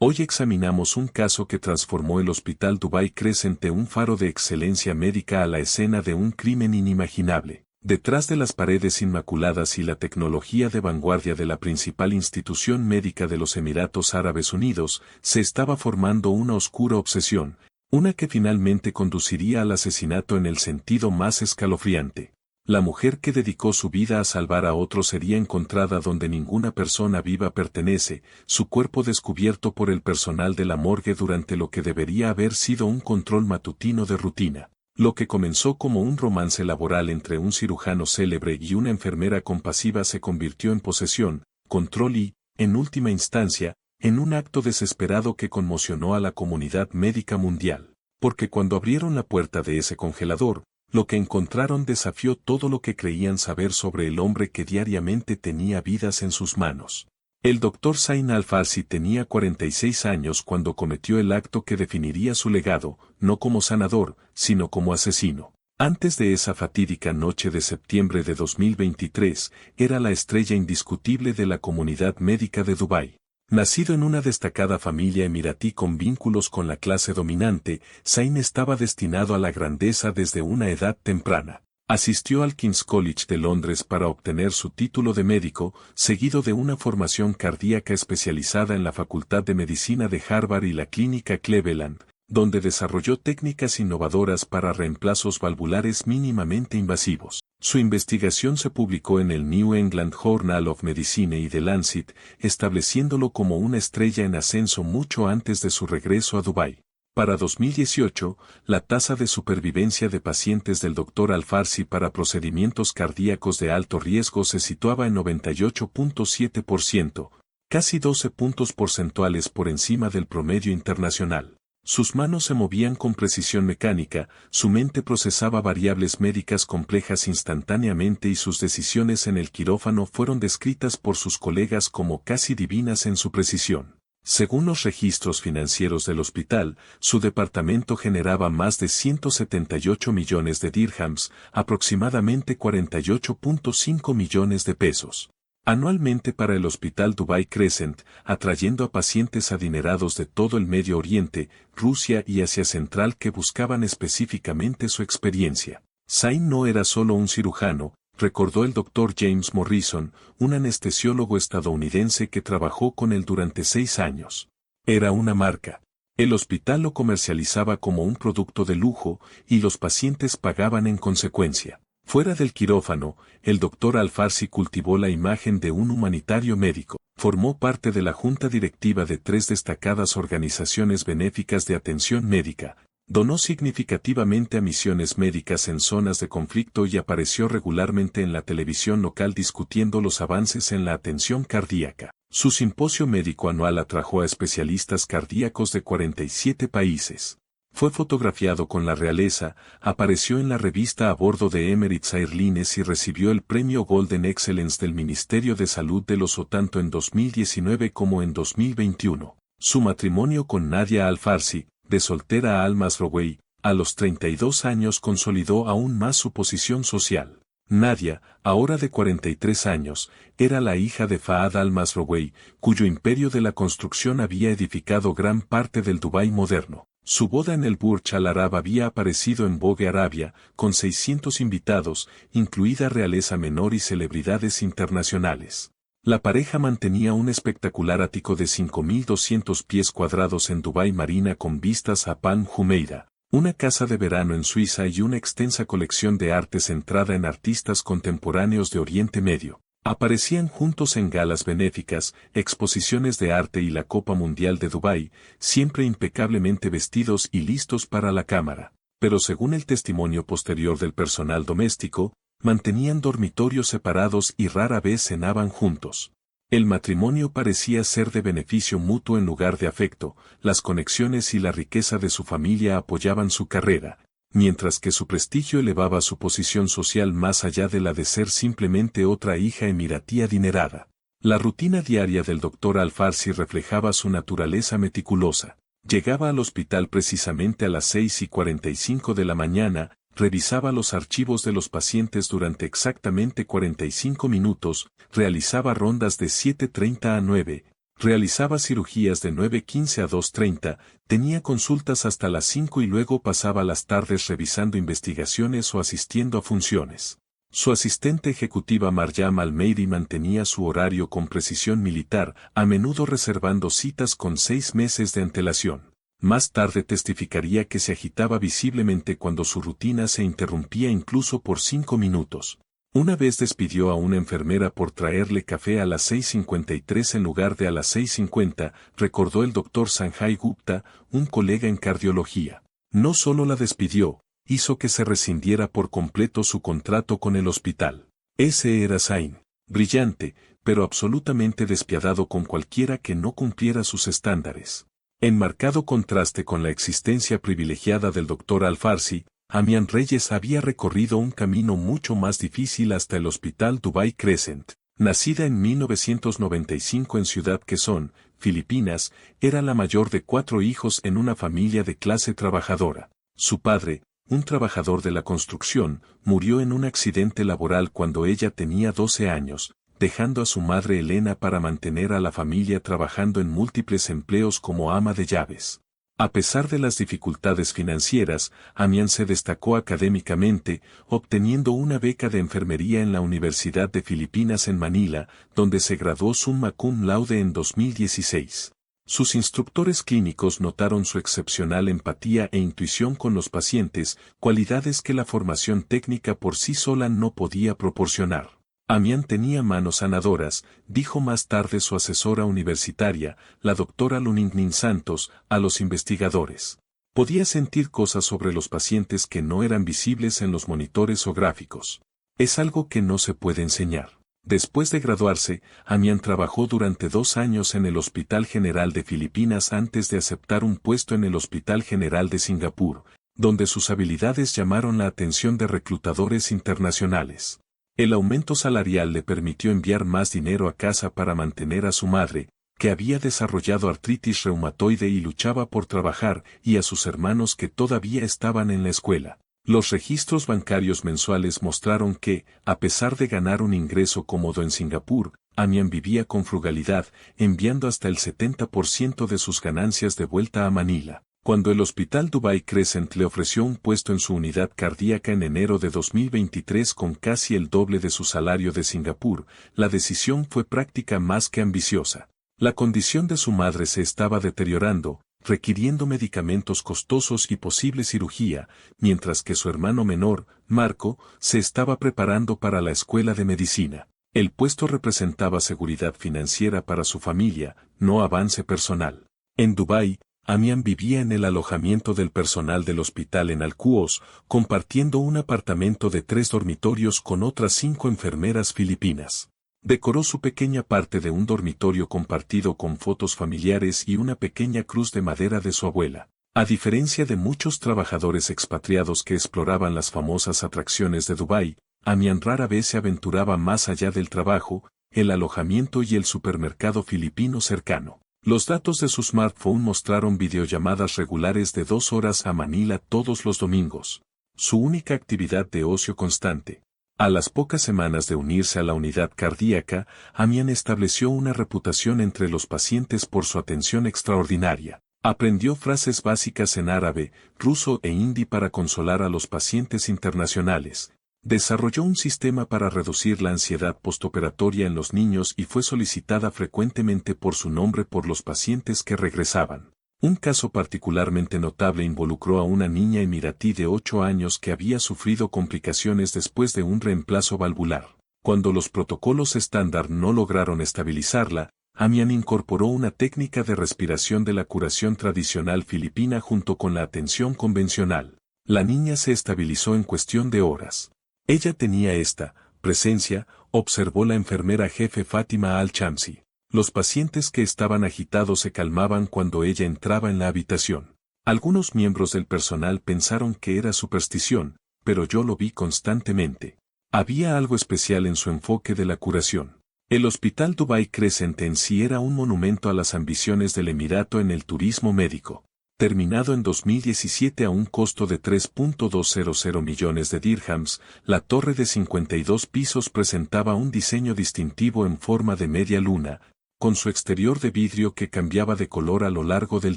Hoy examinamos un caso que transformó el Hospital Dubai Crescent de un faro de excelencia médica a la escena de un crimen inimaginable. Detrás de las paredes inmaculadas y la tecnología de vanguardia de la principal institución médica de los Emiratos Árabes Unidos, se estaba formando una oscura obsesión, una que finalmente conduciría al asesinato en el sentido más escalofriante. La mujer que dedicó su vida a salvar a otros sería encontrada donde ninguna persona viva pertenece, su cuerpo descubierto por el personal de la morgue durante lo que debería haber sido un control matutino de rutina. Lo que comenzó como un romance laboral entre un cirujano célebre y una enfermera compasiva se convirtió en posesión, control y, en última instancia, en un acto desesperado que conmocionó a la comunidad médica mundial. Porque cuando abrieron la puerta de ese congelador, lo que encontraron desafió todo lo que creían saber sobre el hombre que diariamente tenía vidas en sus manos. El doctor Zain Al-Farsi tenía 46 años cuando cometió el acto que definiría su legado, no como sanador, sino como asesino. Antes de esa fatídica noche de septiembre de 2023, era la estrella indiscutible de la comunidad médica de Dubái. Nacido en una destacada familia emiratí con vínculos con la clase dominante, Zain estaba destinado a la grandeza desde una edad temprana. Asistió al King's College de Londres para obtener su título de médico, seguido de una formación cardíaca especializada en la Facultad de Medicina de Harvard y la Clínica Cleveland, donde desarrolló técnicas innovadoras para reemplazos valvulares mínimamente invasivos. Su investigación se publicó en el New England Journal of Medicine y The Lancet, estableciéndolo como una estrella en ascenso mucho antes de su regreso a Dubái. Para 2018, la tasa de supervivencia de pacientes del Dr. Al-Farsi para procedimientos cardíacos de alto riesgo se situaba en 98.7%, casi 12 puntos porcentuales por encima del promedio internacional. Sus manos se movían con precisión mecánica, su mente procesaba variables médicas complejas instantáneamente y sus decisiones en el quirófano fueron descritas por sus colegas como casi divinas en su precisión. Según los registros financieros del hospital, su departamento generaba más de 178 millones de dirhams, aproximadamente 48.5 millones de pesos. Anualmente para el Hospital Dubai Crescent, atrayendo a pacientes adinerados de todo el Medio Oriente, Rusia y Asia Central que buscaban específicamente su experiencia. Zain no era solo un cirujano, recordó el Dr. James Morrison, un anestesiólogo estadounidense que trabajó con él durante 6 años. Era una marca. El hospital lo comercializaba como un producto de lujo, y los pacientes pagaban en consecuencia. Fuera del quirófano, el Dr. Al-Farsi cultivó la imagen de un humanitario médico. Formó parte de la junta directiva de 3 destacadas organizaciones benéficas de atención médica. Donó significativamente a misiones médicas en zonas de conflicto y apareció regularmente en la televisión local discutiendo los avances en la atención cardíaca. Su simposio médico anual atrajo a especialistas cardíacos de 47 países. Fue fotografiado con la realeza, apareció en la revista a bordo de Emirates Airlines y recibió el premio Golden Excellence del Ministerio de Salud de los tanto en 2019 como en 2021. Su matrimonio con Nadia Al-Farsi, de soltera a Al-Masrouei, a los 32 años consolidó aún más su posición social. Nadia, ahora de 43 años, era la hija de Fahad Al-Masrouei, cuyo imperio de la construcción había edificado gran parte del Dubái moderno. Su boda en el Burj Al Arab había aparecido en Vogue Arabia, con 600 invitados, incluida realeza menor y celebridades internacionales. La pareja mantenía un espectacular ático de 5.200 pies cuadrados en Dubái Marina con vistas a Pan Jumeirah, una casa de verano en Suiza y una extensa colección de arte centrada en artistas contemporáneos de Oriente Medio. Aparecían juntos en galas benéficas, exposiciones de arte y la Copa Mundial de Dubái, siempre impecablemente vestidos y listos para la cámara. Pero según el testimonio posterior del personal doméstico, mantenían dormitorios separados y rara vez cenaban juntos. El matrimonio parecía ser de beneficio mutuo en lugar de afecto, las conexiones y la riqueza de su familia apoyaban su carrera, mientras que su prestigio elevaba su posición social más allá de la de ser simplemente otra hija emiratí adinerada. La rutina diaria del Dr. Al-Farsi reflejaba su naturaleza meticulosa. Llegaba al hospital precisamente a las 6:45 de la mañana, revisaba los archivos de los pacientes durante exactamente 45 minutos, realizaba rondas de 7:30 a 9, Realizaba cirugías de 9:15 a 2:30, tenía consultas hasta las 5 y luego pasaba las tardes revisando investigaciones o asistiendo a funciones. Su asistente ejecutiva Maryam Al-Meiri mantenía su horario con precisión militar, a menudo reservando citas con 6 meses de antelación. Más tarde testificaría que se agitaba visiblemente cuando su rutina se interrumpía incluso por 5 minutos. Una vez despidió a una enfermera por traerle café a las 6:53 en lugar de a las 6:50, recordó el doctor Sanjay Gupta, un colega en cardiología. No solo la despidió, hizo que se rescindiera por completo su contrato con el hospital. Ese era Zain, brillante, pero absolutamente despiadado con cualquiera que no cumpliera sus estándares. En marcado contraste con la existencia privilegiada del doctor Al-Farsi, Amian Reyes había recorrido un camino mucho más difícil hasta el Hospital Dubai Crescent. Nacida en 1995 en Ciudad Quezón, Filipinas, era la mayor de 4 hijos en una familia de clase trabajadora. Su padre, un trabajador de la construcción, murió en un accidente laboral cuando ella tenía 12 años, dejando a su madre Elena para mantener a la familia trabajando en múltiples empleos como ama de llaves. A pesar de las dificultades financieras, Amian se destacó académicamente, obteniendo una beca de enfermería en la Universidad de Filipinas en Manila, donde se graduó summa cum laude en 2016. Sus instructores clínicos notaron su excepcional empatía e intuición con los pacientes, cualidades que la formación técnica por sí sola no podía proporcionar. Amian tenía manos sanadoras, dijo más tarde su asesora universitaria, la doctora Luningning Santos, a los investigadores. Podía sentir cosas sobre los pacientes que no eran visibles en los monitores o gráficos. Es algo que no se puede enseñar. Después de graduarse, Amian trabajó durante 2 años en el Hospital General de Filipinas antes de aceptar un puesto en el Hospital General de Singapur, donde sus habilidades llamaron la atención de reclutadores internacionales. El aumento salarial le permitió enviar más dinero a casa para mantener a su madre, que había desarrollado artritis reumatoide y luchaba por trabajar, y a sus hermanos que todavía estaban en la escuela. Los registros bancarios mensuales mostraron que, a pesar de ganar un ingreso cómodo en Singapur, Amian vivía con frugalidad, enviando hasta el 70% de sus ganancias de vuelta a Manila. Cuando el Hospital Dubai Crescent le ofreció un puesto en su unidad cardíaca en enero de 2023 con casi el doble de su salario de Singapur, la decisión fue práctica más que ambiciosa. La condición de su madre se estaba deteriorando, requiriendo medicamentos costosos y posible cirugía, mientras que su hermano menor, Marco, se estaba preparando para la escuela de medicina. El puesto representaba seguridad financiera para su familia, no avance personal. En Dubái, Amian vivía en el alojamiento del personal del hospital en Al Quoz, compartiendo un apartamento de 3 dormitorios con otras 5 enfermeras filipinas. Decoró su pequeña parte de un dormitorio compartido con fotos familiares y una pequeña cruz de madera de su abuela. A diferencia de muchos trabajadores expatriados que exploraban las famosas atracciones de Dubái, Amian rara vez se aventuraba más allá del trabajo, el alojamiento y el supermercado filipino cercano. Los datos de su smartphone mostraron videollamadas regulares de 2 horas a Manila todos los domingos. Su única actividad de ocio constante. A las pocas semanas de unirse a la unidad cardíaca, Amian estableció una reputación entre los pacientes por su atención extraordinaria. Aprendió frases básicas en árabe, ruso e hindi para consolar a los pacientes internacionales. Desarrolló un sistema para reducir la ansiedad postoperatoria en los niños y fue solicitada frecuentemente por su nombre por los pacientes que regresaban. Un caso particularmente notable involucró a una niña emiratí de 8 años que había sufrido complicaciones después de un reemplazo valvular. Cuando los protocolos estándar no lograron estabilizarla, Amian incorporó una técnica de respiración de la curación tradicional filipina junto con la atención convencional. La niña se estabilizó en cuestión de horas. Ella tenía esta presencia, observó la enfermera jefe Fátima Al-Chamsi. Los pacientes que estaban agitados se calmaban cuando ella entraba en la habitación. Algunos miembros del personal pensaron que era superstición, pero yo lo vi constantemente. Había algo especial en su enfoque de la curación. El Hospital Dubai Crescent en sí era un monumento a las ambiciones del Emirato en el turismo médico. Terminado en 2017 a un costo de 3.200 millones de dirhams, la torre de 52 pisos presentaba un diseño distintivo en forma de media luna, con su exterior de vidrio que cambiaba de color a lo largo del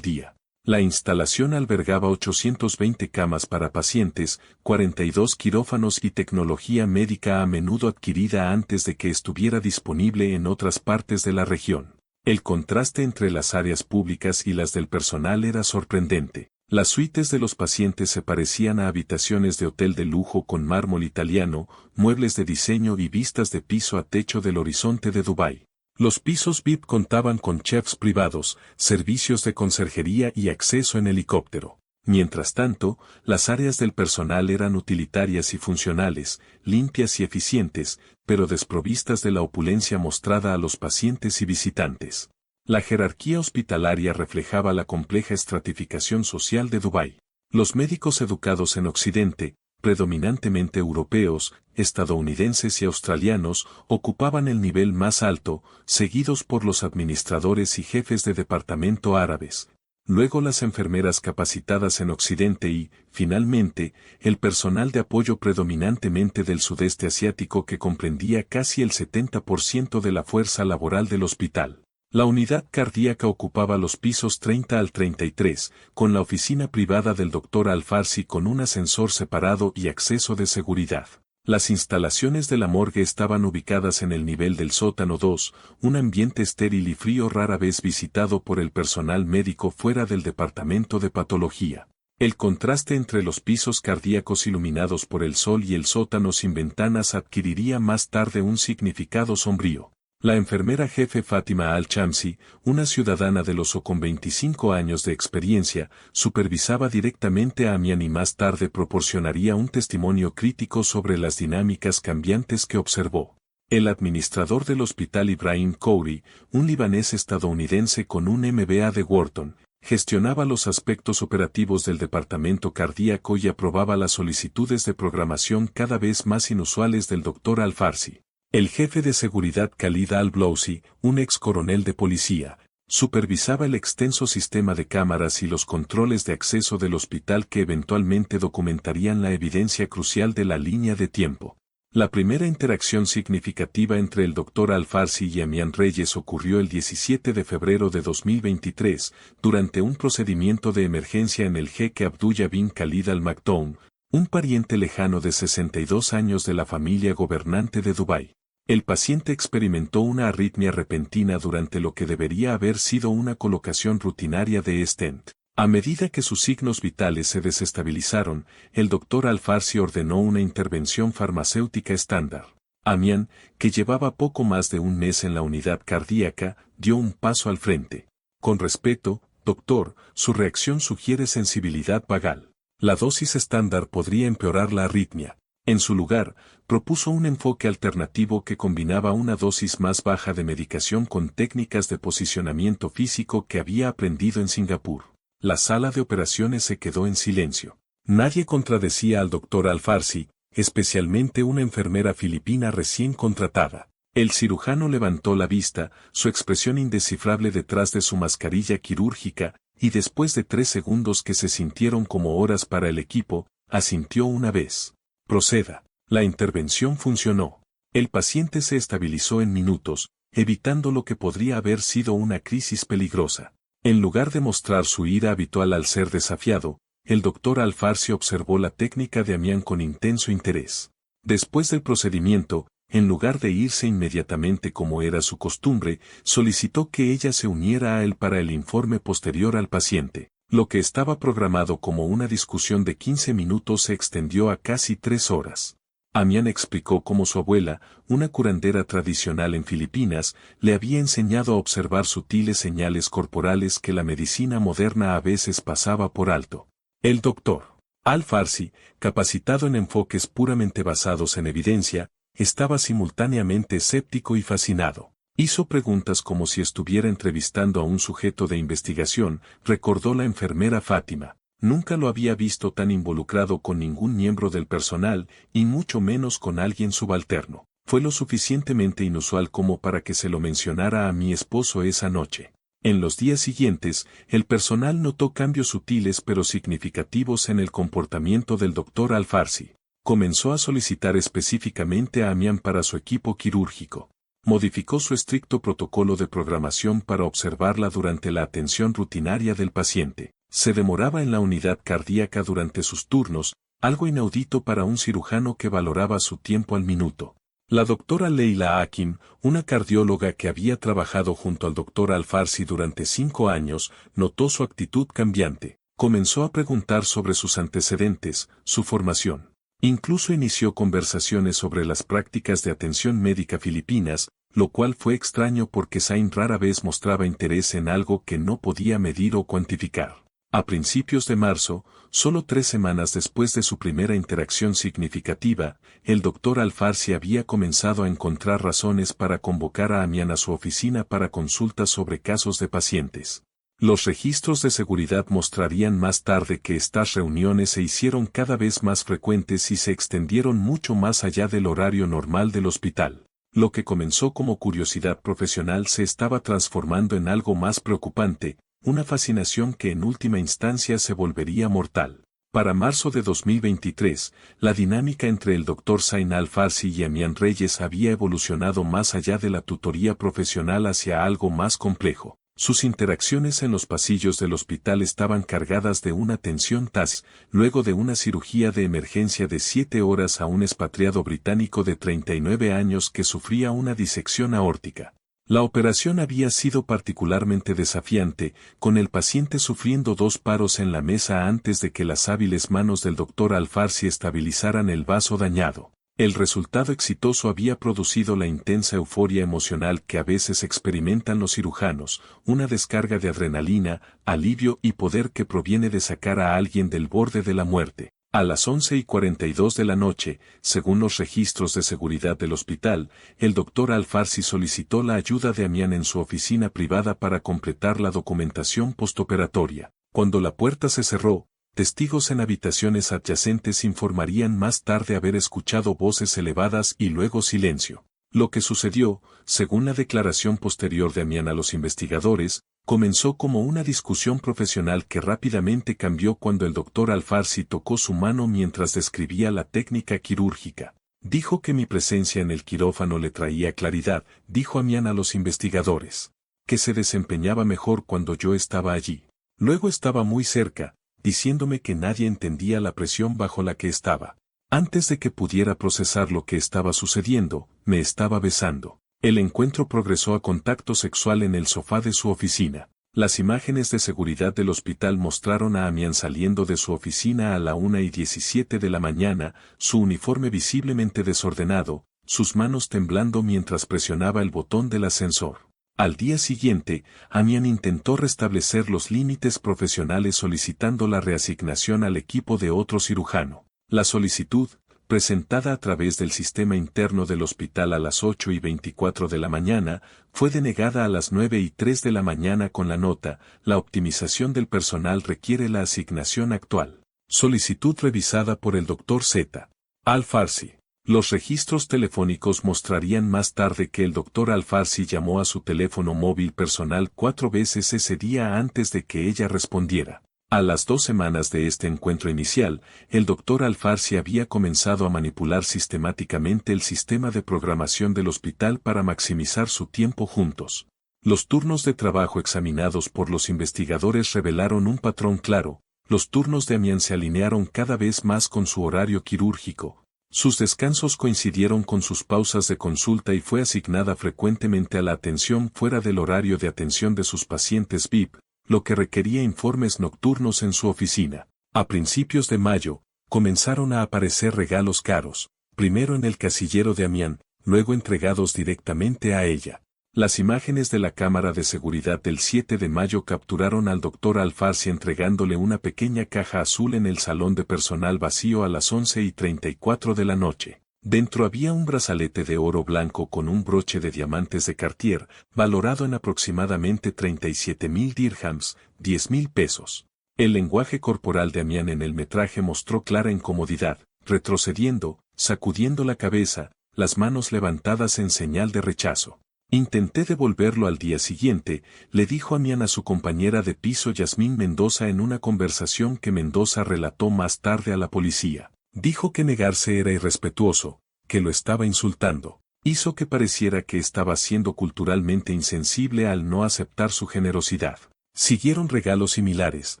día. La instalación albergaba 820 camas para pacientes, 42 quirófanos y tecnología médica a menudo adquirida antes de que estuviera disponible en otras partes de la región. El contraste entre las áreas públicas y las del personal era sorprendente. Las suites de los pacientes se parecían a habitaciones de hotel de lujo con mármol italiano, muebles de diseño y vistas de piso a techo del horizonte de Dubái. Los pisos VIP contaban con chefs privados, servicios de conserjería y acceso en helicóptero. Mientras tanto, las áreas del personal eran utilitarias y funcionales, limpias y eficientes, pero desprovistas de la opulencia mostrada a los pacientes y visitantes. La jerarquía hospitalaria reflejaba la compleja estratificación social de Dubái. Los médicos educados en Occidente, predominantemente europeos, estadounidenses y australianos, ocupaban el nivel más alto, seguidos por los administradores y jefes de departamento árabes. Luego las enfermeras capacitadas en Occidente y, finalmente, el personal de apoyo predominantemente del sudeste asiático que comprendía casi el 70% de la fuerza laboral del hospital. La unidad cardíaca ocupaba los pisos 30 al 33, con la oficina privada del Dr. Al-Farsi con un ascensor separado y acceso de seguridad. Las instalaciones de la morgue estaban ubicadas en el nivel del sótano 2, un ambiente estéril y frío rara vez visitado por el personal médico fuera del departamento de patología. El contraste entre los pisos cardíacos iluminados por el sol y el sótano sin ventanas adquiriría más tarde un significado sombrío. La enfermera jefe Fátima Al-Chamsi, una ciudadana del Oso con 25 años de experiencia, supervisaba directamente a Amian y más tarde proporcionaría un testimonio crítico sobre las dinámicas cambiantes que observó. El administrador del hospital Ibrahim Khoury, un libanés estadounidense con un MBA de Wharton, gestionaba los aspectos operativos del departamento cardíaco y aprobaba las solicitudes de programación cada vez más inusuales del Dr. Al-Farsi. El jefe de seguridad Khalid al-Blousi, un ex coronel de policía, supervisaba el extenso sistema de cámaras y los controles de acceso del hospital que eventualmente documentarían la evidencia crucial de la línea de tiempo. La primera interacción significativa entre el Dr. Al-Farsi y Amian Reyes ocurrió el 17 de febrero de 2023, durante un procedimiento de emergencia en el jeque Abdullah bin Khalid Al Maktoum, un pariente lejano de 62 años de la familia gobernante de Dubái. El paciente experimentó una arritmia repentina durante lo que debería haber sido una colocación rutinaria de stent. A medida que sus signos vitales se desestabilizaron, el Dr. Al-Farsi ordenó una intervención farmacéutica estándar. Amian, que llevaba poco más de un mes en la unidad cardíaca, dio un paso al frente. Con respeto, doctor, su reacción sugiere sensibilidad vagal. La dosis estándar podría empeorar la arritmia. En su lugar, propuso un enfoque alternativo que combinaba una dosis más baja de medicación con técnicas de posicionamiento físico que había aprendido en Singapur. La sala de operaciones se quedó en silencio. Nadie contradecía al Dr. Al-Farsi, especialmente una enfermera filipina recién contratada. El cirujano levantó la vista, su expresión indescifrable detrás de su mascarilla quirúrgica, y después de 3 segundos que se sintieron como horas para el equipo, asintió una vez. Proceda. La intervención funcionó. El paciente se estabilizó en minutos, evitando lo que podría haber sido una crisis peligrosa. En lugar de mostrar su ira habitual al ser desafiado, el Dr. Al-Farsi observó la técnica de Amian con intenso interés. Después del procedimiento, en lugar de irse inmediatamente como era su costumbre, solicitó que ella se uniera a él para el informe posterior al paciente. Lo que estaba programado como una discusión de 15 minutos se extendió a casi 3 horas. Amian explicó cómo su abuela, una curandera tradicional en Filipinas, le había enseñado a observar sutiles señales corporales que la medicina moderna a veces pasaba por alto. El Dr. Al-Farsi, capacitado en enfoques puramente basados en evidencia, estaba simultáneamente escéptico y fascinado. Hizo preguntas como si estuviera entrevistando a un sujeto de investigación, recordó la enfermera Fátima. Nunca lo había visto tan involucrado con ningún miembro del personal, y mucho menos con alguien subalterno. Fue lo suficientemente inusual como para que se lo mencionara a mi esposo esa noche. En los días siguientes, el personal notó cambios sutiles pero significativos en el comportamiento del Dr. Al-Farsi. Comenzó a solicitar específicamente a Amian para su equipo quirúrgico. Modificó su estricto protocolo de programación para observarla durante la atención rutinaria del paciente. Se demoraba en la unidad cardíaca durante sus turnos, algo inaudito para un cirujano que valoraba su tiempo al minuto. La doctora Leila Hakim, una cardióloga que había trabajado junto al doctor Al-Farsi durante 5 años, notó su actitud cambiante. Comenzó a preguntar sobre sus antecedentes, su formación. Incluso inició conversaciones sobre las prácticas de atención médica filipinas, lo cual fue extraño porque Zain rara vez mostraba interés en algo que no podía medir o cuantificar. A principios de marzo, solo 3 semanas después de su primera interacción significativa, el doctor Al-Farsi había comenzado a encontrar razones para convocar a Amian a su oficina para consultas sobre casos de pacientes. Los registros de seguridad mostrarían más tarde que estas reuniones se hicieron cada vez más frecuentes y se extendieron mucho más allá del horario normal del hospital. Lo que comenzó como curiosidad profesional se estaba transformando en algo más preocupante, una fascinación que en última instancia se volvería mortal. Para marzo de 2023, la dinámica entre el Dr. Zain Al-Farsi y Amian Reyes había evolucionado más allá de la tutoría profesional hacia algo más complejo. Sus interacciones en los pasillos del hospital estaban cargadas de una tensión tácita, luego de una cirugía de emergencia de 7 horas a un expatriado británico de 39 años que sufría una disección aórtica. La operación había sido particularmente desafiante, con el paciente sufriendo 2 paros en la mesa antes de que las hábiles manos del doctor Al-Farsi estabilizaran el vaso dañado. El resultado exitoso había producido la intensa euforia emocional que a veces experimentan los cirujanos, una descarga de adrenalina, alivio y poder que proviene de sacar a alguien del borde de la muerte. A las 11:42 de la noche, según los registros de seguridad del hospital, el doctor Al-Farsi solicitó la ayuda de Amian en su oficina privada para completar la documentación postoperatoria. Cuando la puerta se cerró, testigos en habitaciones adyacentes informarían más tarde haber escuchado voces elevadas y luego silencio. Lo que sucedió, según la declaración posterior de Amian a los investigadores, comenzó como una discusión profesional que rápidamente cambió cuando el doctor Al-Farsi tocó su mano mientras describía la técnica quirúrgica. Dijo que mi presencia en el quirófano le traía claridad, dijo Amian a los investigadores. Que se desempeñaba mejor cuando yo estaba allí. Luego estaba muy cerca, diciéndome que nadie entendía la presión bajo la que estaba. Antes de que pudiera procesar lo que estaba sucediendo, me estaba besando. El encuentro progresó a contacto sexual en el sofá de su oficina. Las imágenes de seguridad del hospital mostraron a Amian saliendo de su oficina a la 1:17 de la mañana, su uniforme visiblemente desordenado, sus manos temblando mientras presionaba el botón del ascensor. Al día siguiente, Amian intentó restablecer los límites profesionales solicitando la reasignación al equipo de otro cirujano. La solicitud, presentada a través del sistema interno del hospital a las 8:24 de la mañana, fue denegada a las 9:03 de la mañana con la nota, la optimización del personal requiere la asignación actual. Solicitud revisada por el Dr. Z. Al-Farsi. Los registros telefónicos mostrarían más tarde que el Dr. Al-Farsi llamó a su teléfono móvil personal 4 veces ese día antes de que ella respondiera. A las 2 semanas de este encuentro inicial, el Dr. Al-Farsi había comenzado a manipular sistemáticamente el sistema de programación del hospital para maximizar su tiempo juntos. Los turnos de trabajo examinados por los investigadores revelaron un patrón claro, los turnos de Amian se alinearon cada vez más con su horario quirúrgico. Sus descansos coincidieron con sus pausas de consulta y fue asignada frecuentemente a la atención fuera del horario de atención de sus pacientes VIP, lo que requería informes nocturnos en su oficina. A principios de mayo, comenzaron a aparecer regalos caros, primero en el casillero de Amian, luego entregados directamente a ella. Las imágenes de la cámara de seguridad del 7 de mayo capturaron al Dr. Al-Farsi entregándole una pequeña caja azul en el salón de personal vacío a las 11:34 de la noche. Dentro había un brazalete de oro blanco con un broche de diamantes de Cartier, valorado en aproximadamente 37.000 dirhams, 10.000 pesos. El lenguaje corporal de Amian en el metraje mostró clara incomodidad, retrocediendo, sacudiendo la cabeza, las manos levantadas en señal de rechazo. Intenté devolverlo al día siguiente, le dijo Amian a su compañera de piso Yasmín Mendoza en una conversación que Mendoza relató más tarde a la policía. Dijo que negarse era irrespetuoso, que lo estaba insultando. hizo que pareciera que estaba siendo culturalmente insensible al no aceptar su generosidad. Siguieron regalos similares,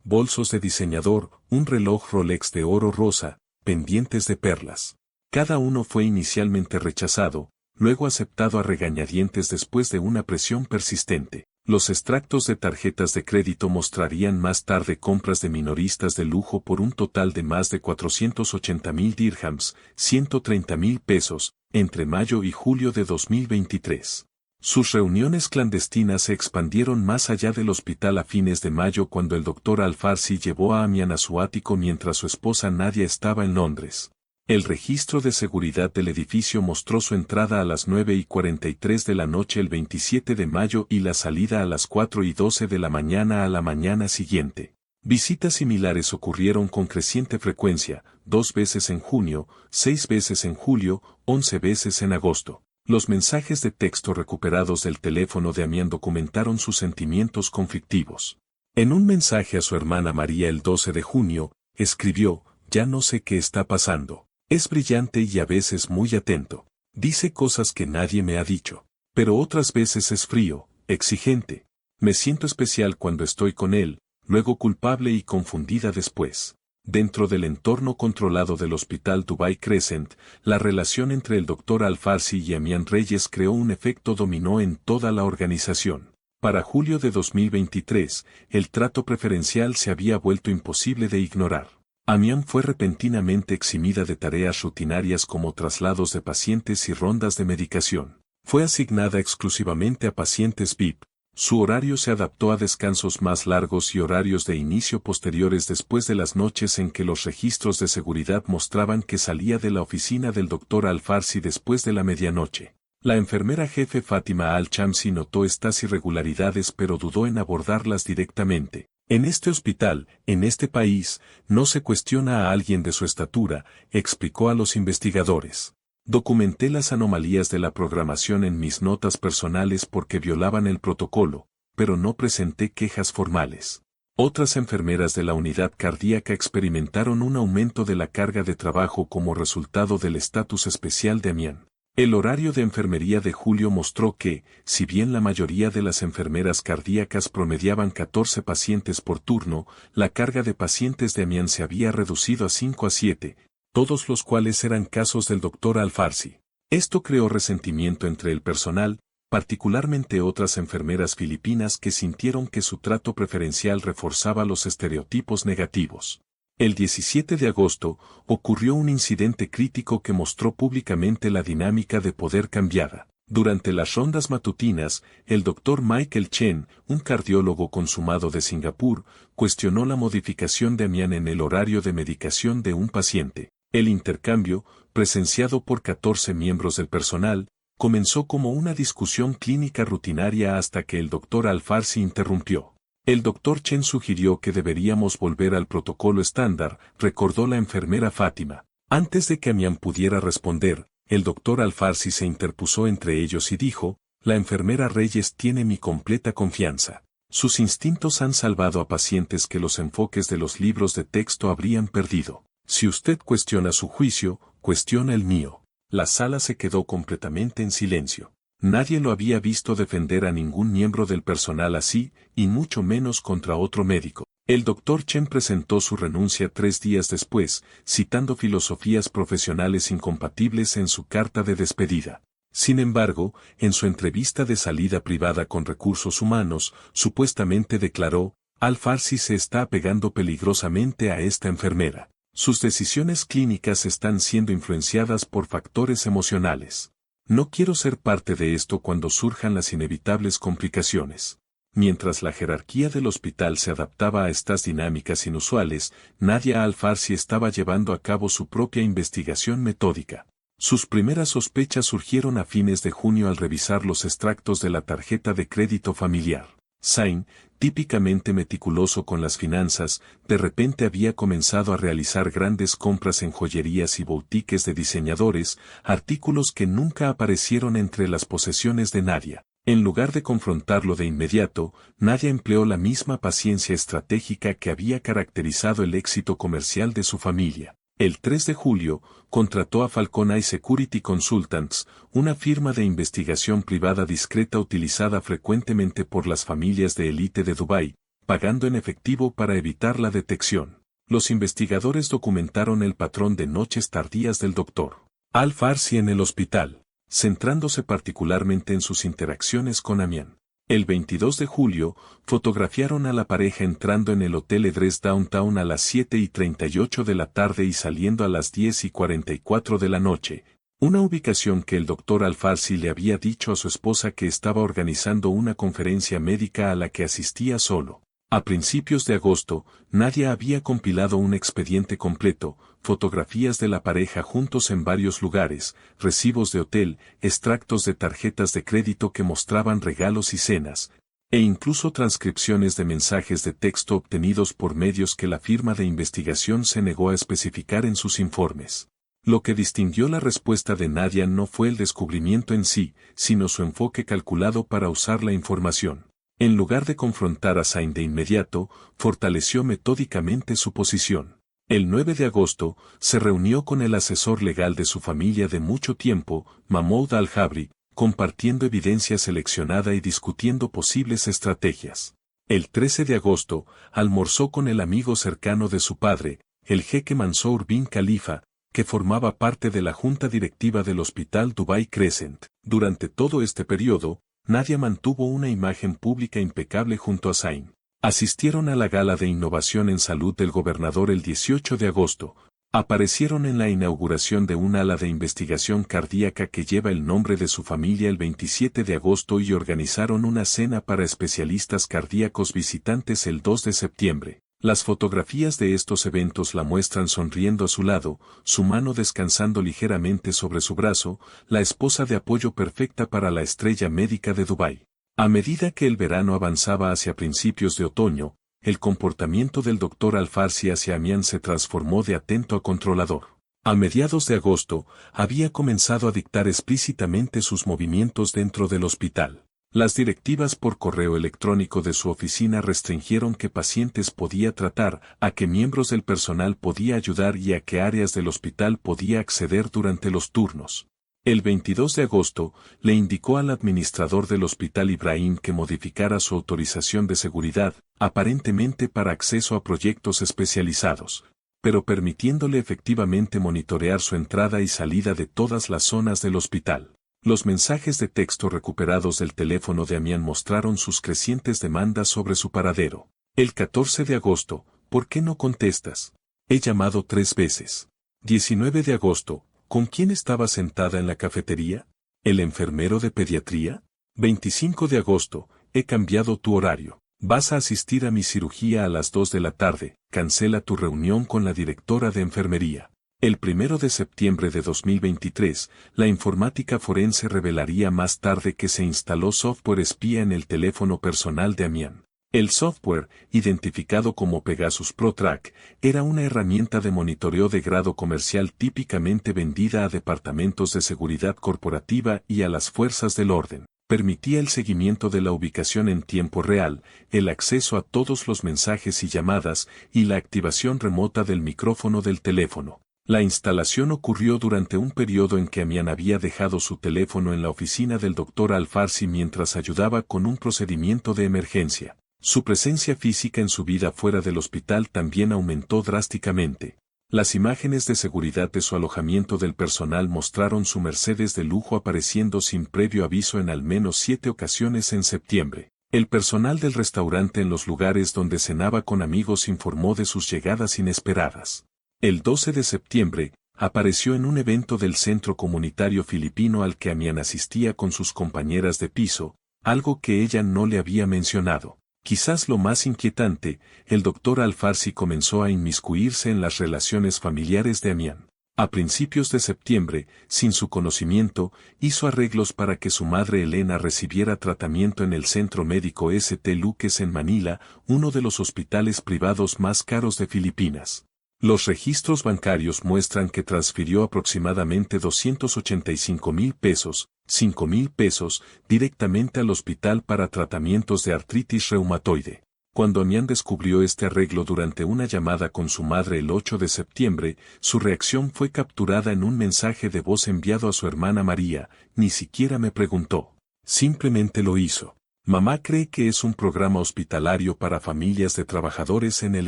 bolsos de diseñador, un reloj Rolex de oro rosa, pendientes de perlas. Cada uno fue inicialmente rechazado, luego aceptado a regañadientes después de una presión persistente. Los extractos de tarjetas de crédito mostrarían más tarde compras de minoristas de lujo por un total de más de 480.000 dirhams, 130.000 pesos, entre mayo y julio de 2023. Sus reuniones clandestinas se expandieron más allá del hospital a fines de mayo cuando el doctor Al-Farsi llevó a Amian a su ático mientras su esposa Nadia estaba en Londres. El registro de seguridad del edificio mostró su entrada a las 9:43 de la noche el 27 de mayo y la salida a las 4:12 de la mañana a la mañana siguiente. Visitas similares ocurrieron con creciente frecuencia, 2 veces en junio, 6 veces en julio, 11 veces en agosto. Los mensajes de texto recuperados del teléfono de Amian documentaron sus sentimientos conflictivos. En un mensaje a su hermana María el 12 de junio, escribió: «Ya no sé qué está pasando. Es brillante y a veces muy atento. Dice cosas que nadie me ha dicho. Pero otras veces es frío, exigente. Me siento especial cuando estoy con él, luego culpable y confundida después». Dentro del entorno controlado del Hospital Dubai Crescent, la relación entre el Dr. Al-Farsi y Amian Reyes creó un efecto dominó en toda la organización. Para julio de 2023, el trato preferencial se había vuelto imposible de ignorar. Amian fue repentinamente eximida de tareas rutinarias como traslados de pacientes y rondas de medicación. Fue asignada exclusivamente a pacientes VIP. Su horario se adaptó a descansos más largos y horarios de inicio posteriores después de las noches en que los registros de seguridad mostraban que salía de la oficina del Dr. Al-Farsi después de la medianoche. La enfermera jefe Fátima Al-Chamsi notó estas irregularidades pero dudó en abordarlas directamente. En este hospital, en este país, no se cuestiona a alguien de su estatura, explicó a los investigadores. Documenté las anomalías de la programación en mis notas personales porque violaban el protocolo, pero no presenté quejas formales. Otras enfermeras de la unidad cardíaca experimentaron un aumento de la carga de trabajo como resultado del estatus especial de Amian. El horario de enfermería de julio mostró que, si bien la mayoría de las enfermeras cardíacas promediaban 14 pacientes por turno, la carga de pacientes de Amian se había reducido a 5 a 7, todos los cuales eran casos del Dr. Al-Farsi. Esto creó resentimiento entre el personal, particularmente otras enfermeras filipinas que sintieron que su trato preferencial reforzaba los estereotipos negativos. El 17 de agosto, ocurrió un incidente crítico que mostró públicamente la dinámica de poder cambiada. Durante las rondas matutinas, el Dr. Michael Chen, un cardiólogo consumado de Singapur, cuestionó la modificación de Amian en el horario de medicación de un paciente. El intercambio, presenciado por 14 miembros del personal, comenzó como una discusión clínica rutinaria hasta que el Dr. Al-Farsi interrumpió. El Dr. Chen sugirió que deberíamos volver al protocolo estándar, recordó la enfermera Fátima. Antes de que Amian pudiera responder, el Dr. Al-Farsi se interpuso entre ellos y dijo: «La enfermera Reyes tiene mi completa confianza. Sus instintos han salvado a pacientes que los enfoques de los libros de texto habrían perdido. Si usted cuestiona su juicio, cuestiona el mío». La sala se quedó completamente en silencio. Nadie lo había visto defender a ningún miembro del personal así, y mucho menos contra otro médico. El Dr. Chen presentó su renuncia 3 días después, citando filosofías profesionales incompatibles en su carta de despedida. Sin embargo, en su entrevista de salida privada con Recursos Humanos, supuestamente declaró: «Al-Farsi se está apegando peligrosamente a esta enfermera. Sus decisiones clínicas están siendo influenciadas por factores emocionales. No quiero ser parte de esto cuando surjan las inevitables complicaciones». Mientras la jerarquía del hospital se adaptaba a estas dinámicas inusuales, Nadia Al-Farsi estaba llevando a cabo su propia investigación metódica. Sus primeras sospechas surgieron a fines de junio al revisar los extractos de la tarjeta de crédito familiar. Zain, típicamente meticuloso con las finanzas, de repente había comenzado a realizar grandes compras en joyerías y boutiques de diseñadores, artículos que nunca aparecieron entre las posesiones de Nadia. En lugar de confrontarlo de inmediato, Nadia empleó la misma paciencia estratégica que había caracterizado el éxito comercial de su familia. El 3 de julio, contrató a Falcon Eye Security Consultants, una firma de investigación privada discreta utilizada frecuentemente por las familias de élite de Dubái, pagando en efectivo para evitar la detección. Los investigadores documentaron el patrón de noches tardías del Dr. Al-Farsi en el hospital, centrándose particularmente en sus interacciones con Amian. El 22 de julio, fotografiaron a la pareja entrando en el Hotel Edres Downtown a las 7:38 de la tarde y saliendo a las 10:44 de la noche, una ubicación que el Dr. Al-Farsi le había dicho a su esposa que estaba organizando una conferencia médica a la que asistía solo. A principios de agosto, Nadia había compilado un expediente completo, fotografías de la pareja juntos en varios lugares, recibos de hotel, extractos de tarjetas de crédito que mostraban regalos y cenas, e incluso transcripciones de mensajes de texto obtenidos por medios que la firma de investigación se negó a especificar en sus informes. Lo que distinguió la respuesta de Nadia no fue el descubrimiento en sí, sino su enfoque calculado para usar la información. En lugar de confrontar a Zayn de inmediato, fortaleció metódicamente su posición. El 9 de agosto, se reunió con el asesor legal de su familia de mucho tiempo, Mahmoud Al-Jabri, compartiendo evidencia seleccionada y discutiendo posibles estrategias. El 13 de agosto, almorzó con el amigo cercano de su padre, el jeque Mansour bin Khalifa, que formaba parte de la junta directiva del Hospital Dubai Crescent. Durante todo este periodo, Nadia mantuvo una imagen pública impecable junto a Zayn. Asistieron a la gala de innovación en salud del gobernador el 18 de agosto. Aparecieron en la inauguración de un ala de investigación cardíaca que lleva el nombre de su familia el 27 de agosto y organizaron una cena para especialistas cardíacos visitantes el 2 de septiembre. Las fotografías de estos eventos la muestran sonriendo a su lado, su mano descansando ligeramente sobre su brazo, la esposa de apoyo perfecta para la estrella médica de Dubái. A medida que el verano avanzaba hacia principios de otoño, el comportamiento del Dr. Al-Farsi hacia Amian se transformó de atento a controlador. A mediados de agosto, había comenzado a dictar explícitamente sus movimientos dentro del hospital. Las directivas por correo electrónico de su oficina restringieron qué pacientes podía tratar, a qué miembros del personal podía ayudar y a qué áreas del hospital podía acceder durante los turnos. El 22 de agosto, le indicó al administrador del hospital Ibrahim que modificara su autorización de seguridad, aparentemente para acceso a proyectos especializados, pero permitiéndole efectivamente monitorear su entrada y salida de todas las zonas del hospital. Los mensajes de texto recuperados del teléfono de Amian mostraron sus crecientes demandas sobre su paradero. El 14 de agosto, ¿por qué no contestas? He llamado 3 veces. 19 de agosto, ¿con quién estaba sentada en la cafetería? ¿El enfermero de pediatría? 25 de agosto, he cambiado tu horario. Vas a asistir a mi cirugía a las 2 de la tarde, cancela tu reunión con la directora de enfermería. El 1 de septiembre de 2023, la informática forense revelaría más tarde que se instaló software espía en el teléfono personal de Amian. El software, identificado como Pegasus ProTrack, era una herramienta de monitoreo de grado comercial típicamente vendida a departamentos de seguridad corporativa y a las fuerzas del orden. Permitía el seguimiento de la ubicación en tiempo real, el acceso a todos los mensajes y llamadas, y la activación remota del micrófono del teléfono. La instalación ocurrió durante un periodo en que Amian había dejado su teléfono en la oficina del Dr. Al-Farsi mientras ayudaba con un procedimiento de emergencia. Su presencia física en su vida fuera del hospital también aumentó drásticamente. Las imágenes de seguridad de su alojamiento del personal mostraron su Mercedes de lujo apareciendo sin previo aviso en al menos 7 ocasiones en septiembre. El personal del restaurante en los lugares donde cenaba con amigos informó de sus llegadas inesperadas. El 12 de septiembre, apareció en un evento del Centro Comunitario Filipino al que Amian asistía con sus compañeras de piso, algo que ella no le había mencionado. Quizás lo más inquietante, el Dr. Al-Farsi comenzó a inmiscuirse en las relaciones familiares de Amian. A principios de septiembre, sin su conocimiento, hizo arreglos para que su madre Elena recibiera tratamiento en el Centro Médico St. Luke's en Manila, uno de los hospitales privados más caros de Filipinas. Los registros bancarios muestran que transfirió aproximadamente 285,000 pesos, 5,000 pesos, directamente al hospital para tratamientos de artritis reumatoide. Cuando Amián descubrió este arreglo durante una llamada con su madre el 8 de septiembre, su reacción fue capturada en un mensaje de voz enviado a su hermana María. Ni siquiera me preguntó. Simplemente lo hizo. Mamá cree que es un programa hospitalario para familias de trabajadores en el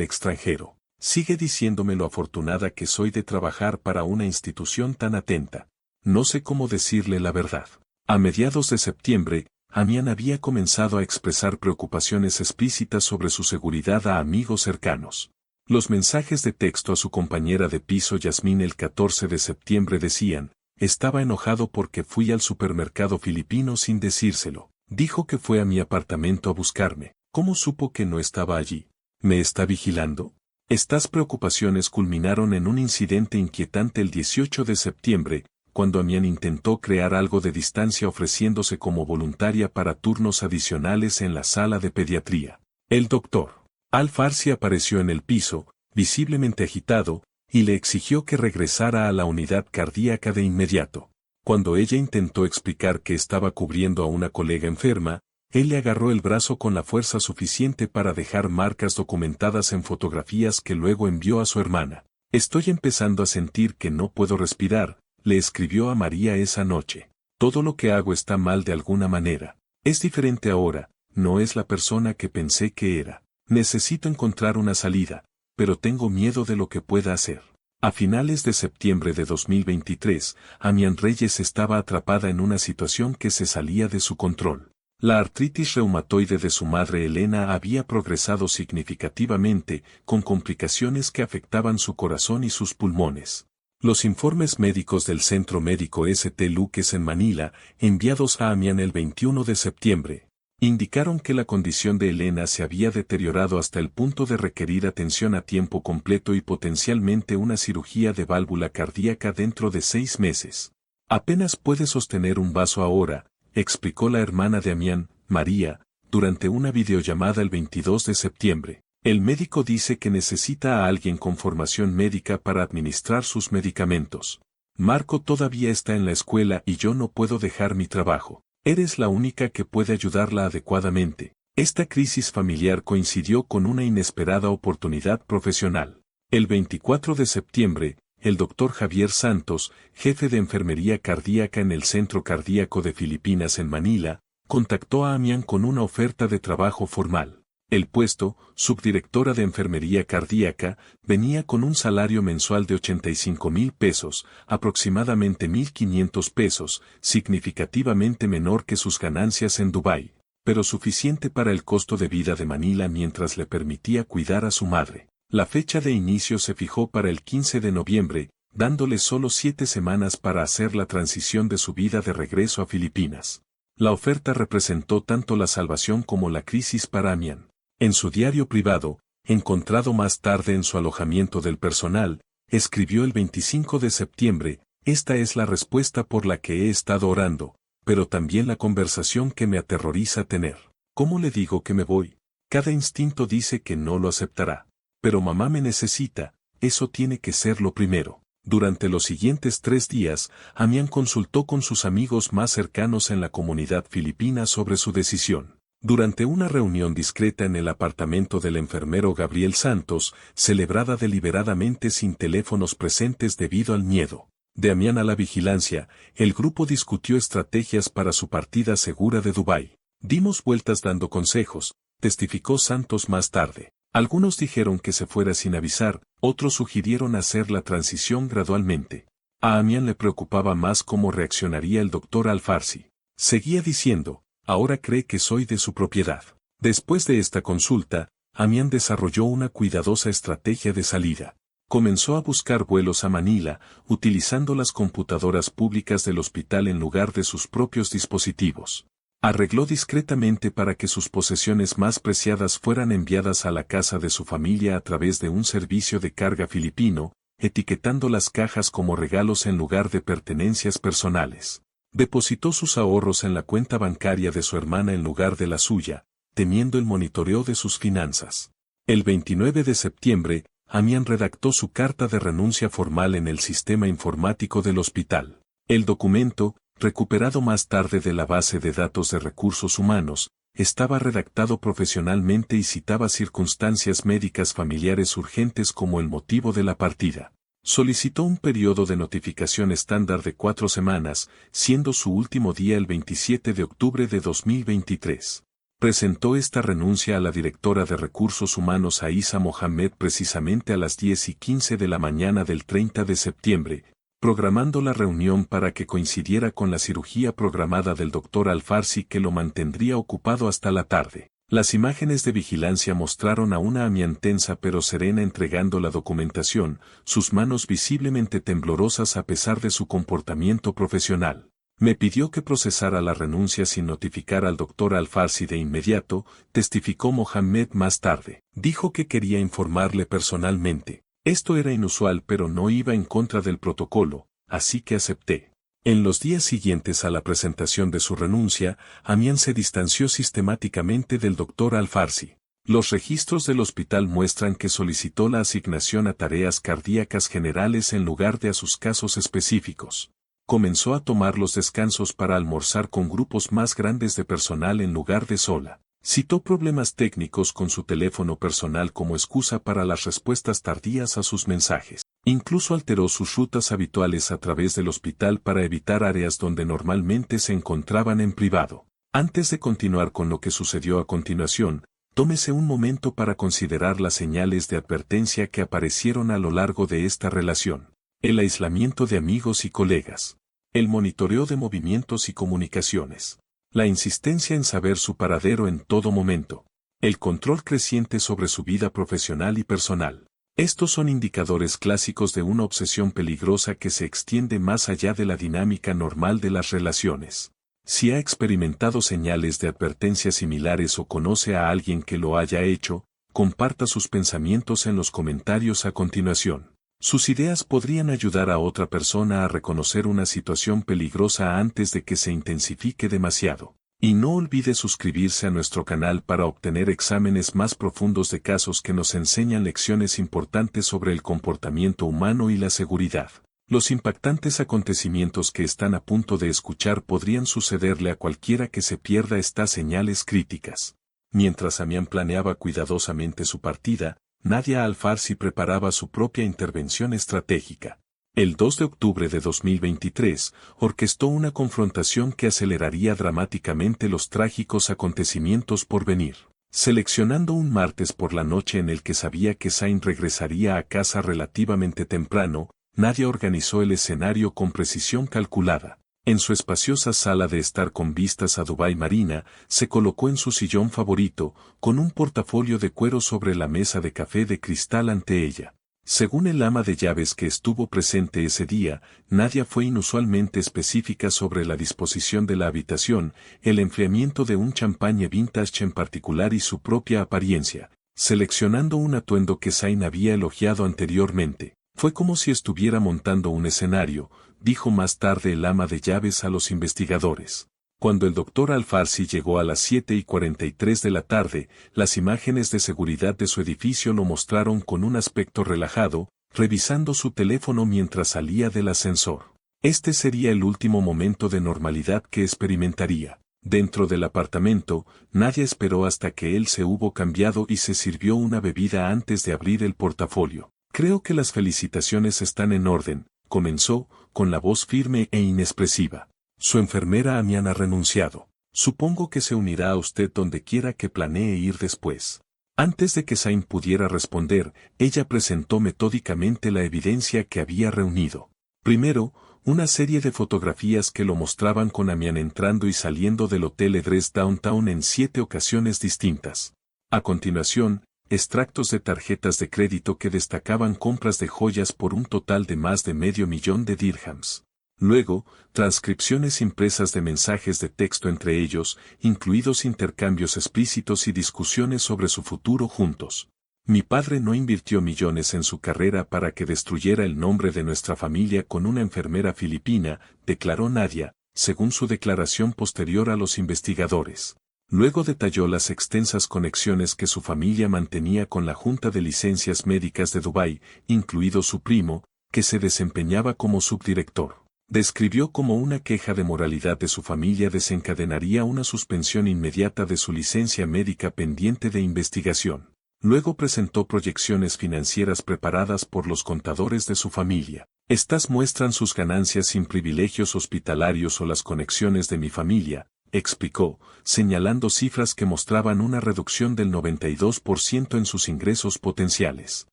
extranjero. Sigue diciéndome lo afortunada que soy de trabajar para una institución tan atenta. No sé cómo decirle la verdad. A mediados de septiembre, Amián había comenzado a expresar preocupaciones explícitas sobre su seguridad a amigos cercanos. Los mensajes de texto a su compañera de piso Yasmín el 14 de septiembre decían: estaba enojado porque fui al supermercado filipino sin decírselo. Dijo que fue a mi apartamento a buscarme. ¿Cómo supo que no estaba allí? ¿Me está vigilando? Estas preocupaciones culminaron en un incidente inquietante el 18 de septiembre, cuando Amián intentó crear algo de distancia ofreciéndose como voluntaria para turnos adicionales en la sala de pediatría. El doctor Al-Farsi apareció en el piso, visiblemente agitado, y le exigió que regresara a la unidad cardíaca de inmediato. Cuando ella intentó explicar que estaba cubriendo a una colega enferma, él le agarró el brazo con la fuerza suficiente para dejar marcas documentadas en fotografías que luego envió a su hermana. Estoy empezando a sentir que no puedo respirar, le escribió a María esa noche. Todo lo que hago está mal de alguna manera. Es diferente ahora, no es la persona que pensé que era. Necesito encontrar una salida, pero tengo miedo de lo que pueda hacer. A finales de septiembre de 2023, Amián Reyes estaba atrapada en una situación que se salía de su control. La artritis reumatoide de su madre Elena había progresado significativamente, con complicaciones que afectaban su corazón y sus pulmones. Los informes médicos del Centro Médico St. Luke's en Manila, enviados a Amián el 21 de septiembre, indicaron que la condición de Elena se había deteriorado hasta el punto de requerir atención a tiempo completo y potencialmente una cirugía de válvula cardíaca dentro de 6 meses. Apenas puede sostener un vaso ahora, explicó la hermana de Amián, María, durante una videollamada el 22 de septiembre. El médico dice que necesita a alguien con formación médica para administrar sus medicamentos. Marco todavía está en la escuela y yo no puedo dejar mi trabajo. Eres la única que puede ayudarla adecuadamente. Esta crisis familiar coincidió con una inesperada oportunidad profesional. El 24 de septiembre, el doctor Javier Santos, jefe de enfermería cardíaca en el Centro Cardíaco de Filipinas en Manila, contactó a Amián con una oferta de trabajo formal. El puesto, subdirectora de enfermería cardíaca, venía con un salario mensual de 85,000 pesos, aproximadamente 1,500 pesos, significativamente menor que sus ganancias en Dubái, pero suficiente para el costo de vida de Manila mientras le permitía cuidar a su madre. La fecha de inicio se fijó para el 15 de noviembre, dándole solo 7 semanas para hacer la transición de su vida de regreso a Filipinas. La oferta representó tanto la salvación como la crisis para Amián. En su diario privado, encontrado más tarde en su alojamiento del personal, escribió el 25 de septiembre: esta es la respuesta por la que he estado orando, pero también la conversación que me aterroriza tener. ¿Cómo le digo que me voy? Cada instinto dice que no lo aceptará. Pero mamá me necesita, eso tiene que ser lo primero. Durante los siguientes 3 días, Amián consultó con sus amigos más cercanos en la comunidad filipina sobre su decisión. Durante una reunión discreta en el apartamento del enfermero Gabriel Santos, celebrada deliberadamente sin teléfonos presentes debido al miedo de Amián a la vigilancia, el grupo discutió estrategias para su partida segura de Dubái. Dimos vueltas dando consejos, testificó Santos más tarde. Algunos dijeron que se fuera sin avisar, otros sugirieron hacer la transición gradualmente. A Amián le preocupaba más cómo reaccionaría el doctor Al-Farsi. Seguía diciendo: ahora cree que soy de su propiedad. Después de esta consulta, Amián desarrolló una cuidadosa estrategia de salida. Comenzó a buscar vuelos a Manila, utilizando las computadoras públicas del hospital en lugar de sus propios dispositivos. Arregló discretamente para que sus posesiones más preciadas fueran enviadas a la casa de su familia a través de un servicio de carga filipino, etiquetando las cajas como regalos en lugar de pertenencias personales. Depositó sus ahorros en la cuenta bancaria de su hermana en lugar de la suya, temiendo el monitoreo de sus finanzas. El 29 de septiembre, Amián redactó su carta de renuncia formal en el sistema informático del hospital. El documento, recuperado más tarde de la base de datos de recursos humanos, estaba redactado profesionalmente y citaba circunstancias médicas familiares urgentes como el motivo de la partida. Solicitó un periodo de notificación estándar de 4 semanas, siendo su último día el 27 de octubre de 2023. Presentó esta renuncia a la directora de Recursos Humanos Aisa Mohamed precisamente a las 10:15 de la mañana del 30 de septiembre, programando la reunión para que coincidiera con la cirugía programada del Dr. Al-Farsi que lo mantendría ocupado hasta la tarde. Las imágenes de vigilancia mostraron a una Amian tensa pero serena entregando la documentación, sus manos visiblemente temblorosas a pesar de su comportamiento profesional. Me pidió que procesara la renuncia sin notificar al Dr. Al-Farsi de inmediato, testificó Mohamed más tarde. Dijo que quería informarle personalmente. Esto era inusual pero no iba en contra del protocolo, así que acepté. En los días siguientes a la presentación de su renuncia, Amian se distanció sistemáticamente del Dr. Al-Farsi. Los registros del hospital muestran que solicitó la asignación a tareas cardíacas generales en lugar de a sus casos específicos. Comenzó a tomar los descansos para almorzar con grupos más grandes de personal en lugar de sola. Citó problemas técnicos con su teléfono personal como excusa para las respuestas tardías a sus mensajes. Incluso alteró sus rutas habituales a través del hospital para evitar áreas donde normalmente se encontraban en privado. Antes de continuar con lo que sucedió a continuación, tómese un momento para considerar las señales de advertencia que aparecieron a lo largo de esta relación. El aislamiento de amigos y colegas. El monitoreo de movimientos y comunicaciones. La insistencia en saber su paradero en todo momento. El control creciente sobre su vida profesional y personal. Estos son indicadores clásicos de una obsesión peligrosa que se extiende más allá de la dinámica normal de las relaciones. Si ha experimentado señales de advertencia similares o conoce a alguien que lo haya hecho, comparta sus pensamientos en los comentarios a continuación. Sus ideas podrían ayudar a otra persona a reconocer una situación peligrosa antes de que se intensifique demasiado. Y no olvide suscribirse a nuestro canal para obtener exámenes más profundos de casos que nos enseñan lecciones importantes sobre el comportamiento humano y la seguridad. Los impactantes acontecimientos que están a punto de escuchar podrían sucederle a cualquiera que se pierda estas señales críticas. Mientras Amian planeaba cuidadosamente su partida, Nadia Al-Farsi preparaba su propia intervención estratégica. El 2 de octubre de 2023, orquestó una confrontación que aceleraría dramáticamente los trágicos acontecimientos por venir. Seleccionando un martes por la noche en el que sabía que Zain regresaría a casa relativamente temprano, Nadia organizó el escenario con precisión calculada. En su espaciosa sala de estar con vistas a Dubai Marina, se colocó en su sillón favorito, con un portafolio de cuero sobre la mesa de café de cristal ante ella. Según el ama de llaves que estuvo presente ese día, Nadia fue inusualmente específica sobre la disposición de la habitación, el enfriamiento de un champagne vintage en particular y su propia apariencia, seleccionando un atuendo que Zain había elogiado anteriormente. Fue como si estuviera montando un escenario, dijo más tarde el ama de llaves a los investigadores. Cuando el Dr. Al-Farsi llegó a las 7:43 de la tarde, las imágenes de seguridad de su edificio lo mostraron con un aspecto relajado, revisando su teléfono mientras salía del ascensor. Este sería el último momento de normalidad que experimentaría. Dentro del apartamento, Nadia esperó hasta que él se hubo cambiado y se sirvió una bebida antes de abrir el portafolio. Creo que las felicitaciones están en orden, comenzó, con la voz firme e inexpresiva. Su enfermera Amian ha renunciado. Supongo que se unirá a usted donde quiera que planee ir después. Antes de que Zain pudiera responder, ella presentó metódicamente la evidencia que había reunido. Primero, una serie de fotografías que lo mostraban con Amian entrando y saliendo del Hotel Edress Downtown en 7 ocasiones distintas. A continuación, extractos de tarjetas de crédito que destacaban compras de joyas por un total de más de $500,000 de dirhams. Luego, transcripciones impresas de mensajes de texto entre ellos, incluidos intercambios explícitos y discusiones sobre su futuro juntos. Mi padre no invirtió millones en su carrera para que destruyera el nombre de nuestra familia con una enfermera filipina, declaró Nadia, según su declaración posterior a los investigadores. Luego detalló las extensas conexiones que su familia mantenía con la Junta de Licencias Médicas de Dubái, incluido su primo, que se desempeñaba como subdirector. Describió cómo una queja de moralidad de su familia desencadenaría una suspensión inmediata de su licencia médica pendiente de investigación. Luego presentó proyecciones financieras preparadas por los contadores de su familia. Estas muestran sus ganancias sin privilegios hospitalarios o las conexiones de mi familia, explicó, señalando cifras que mostraban una reducción del 92% en sus ingresos potenciales.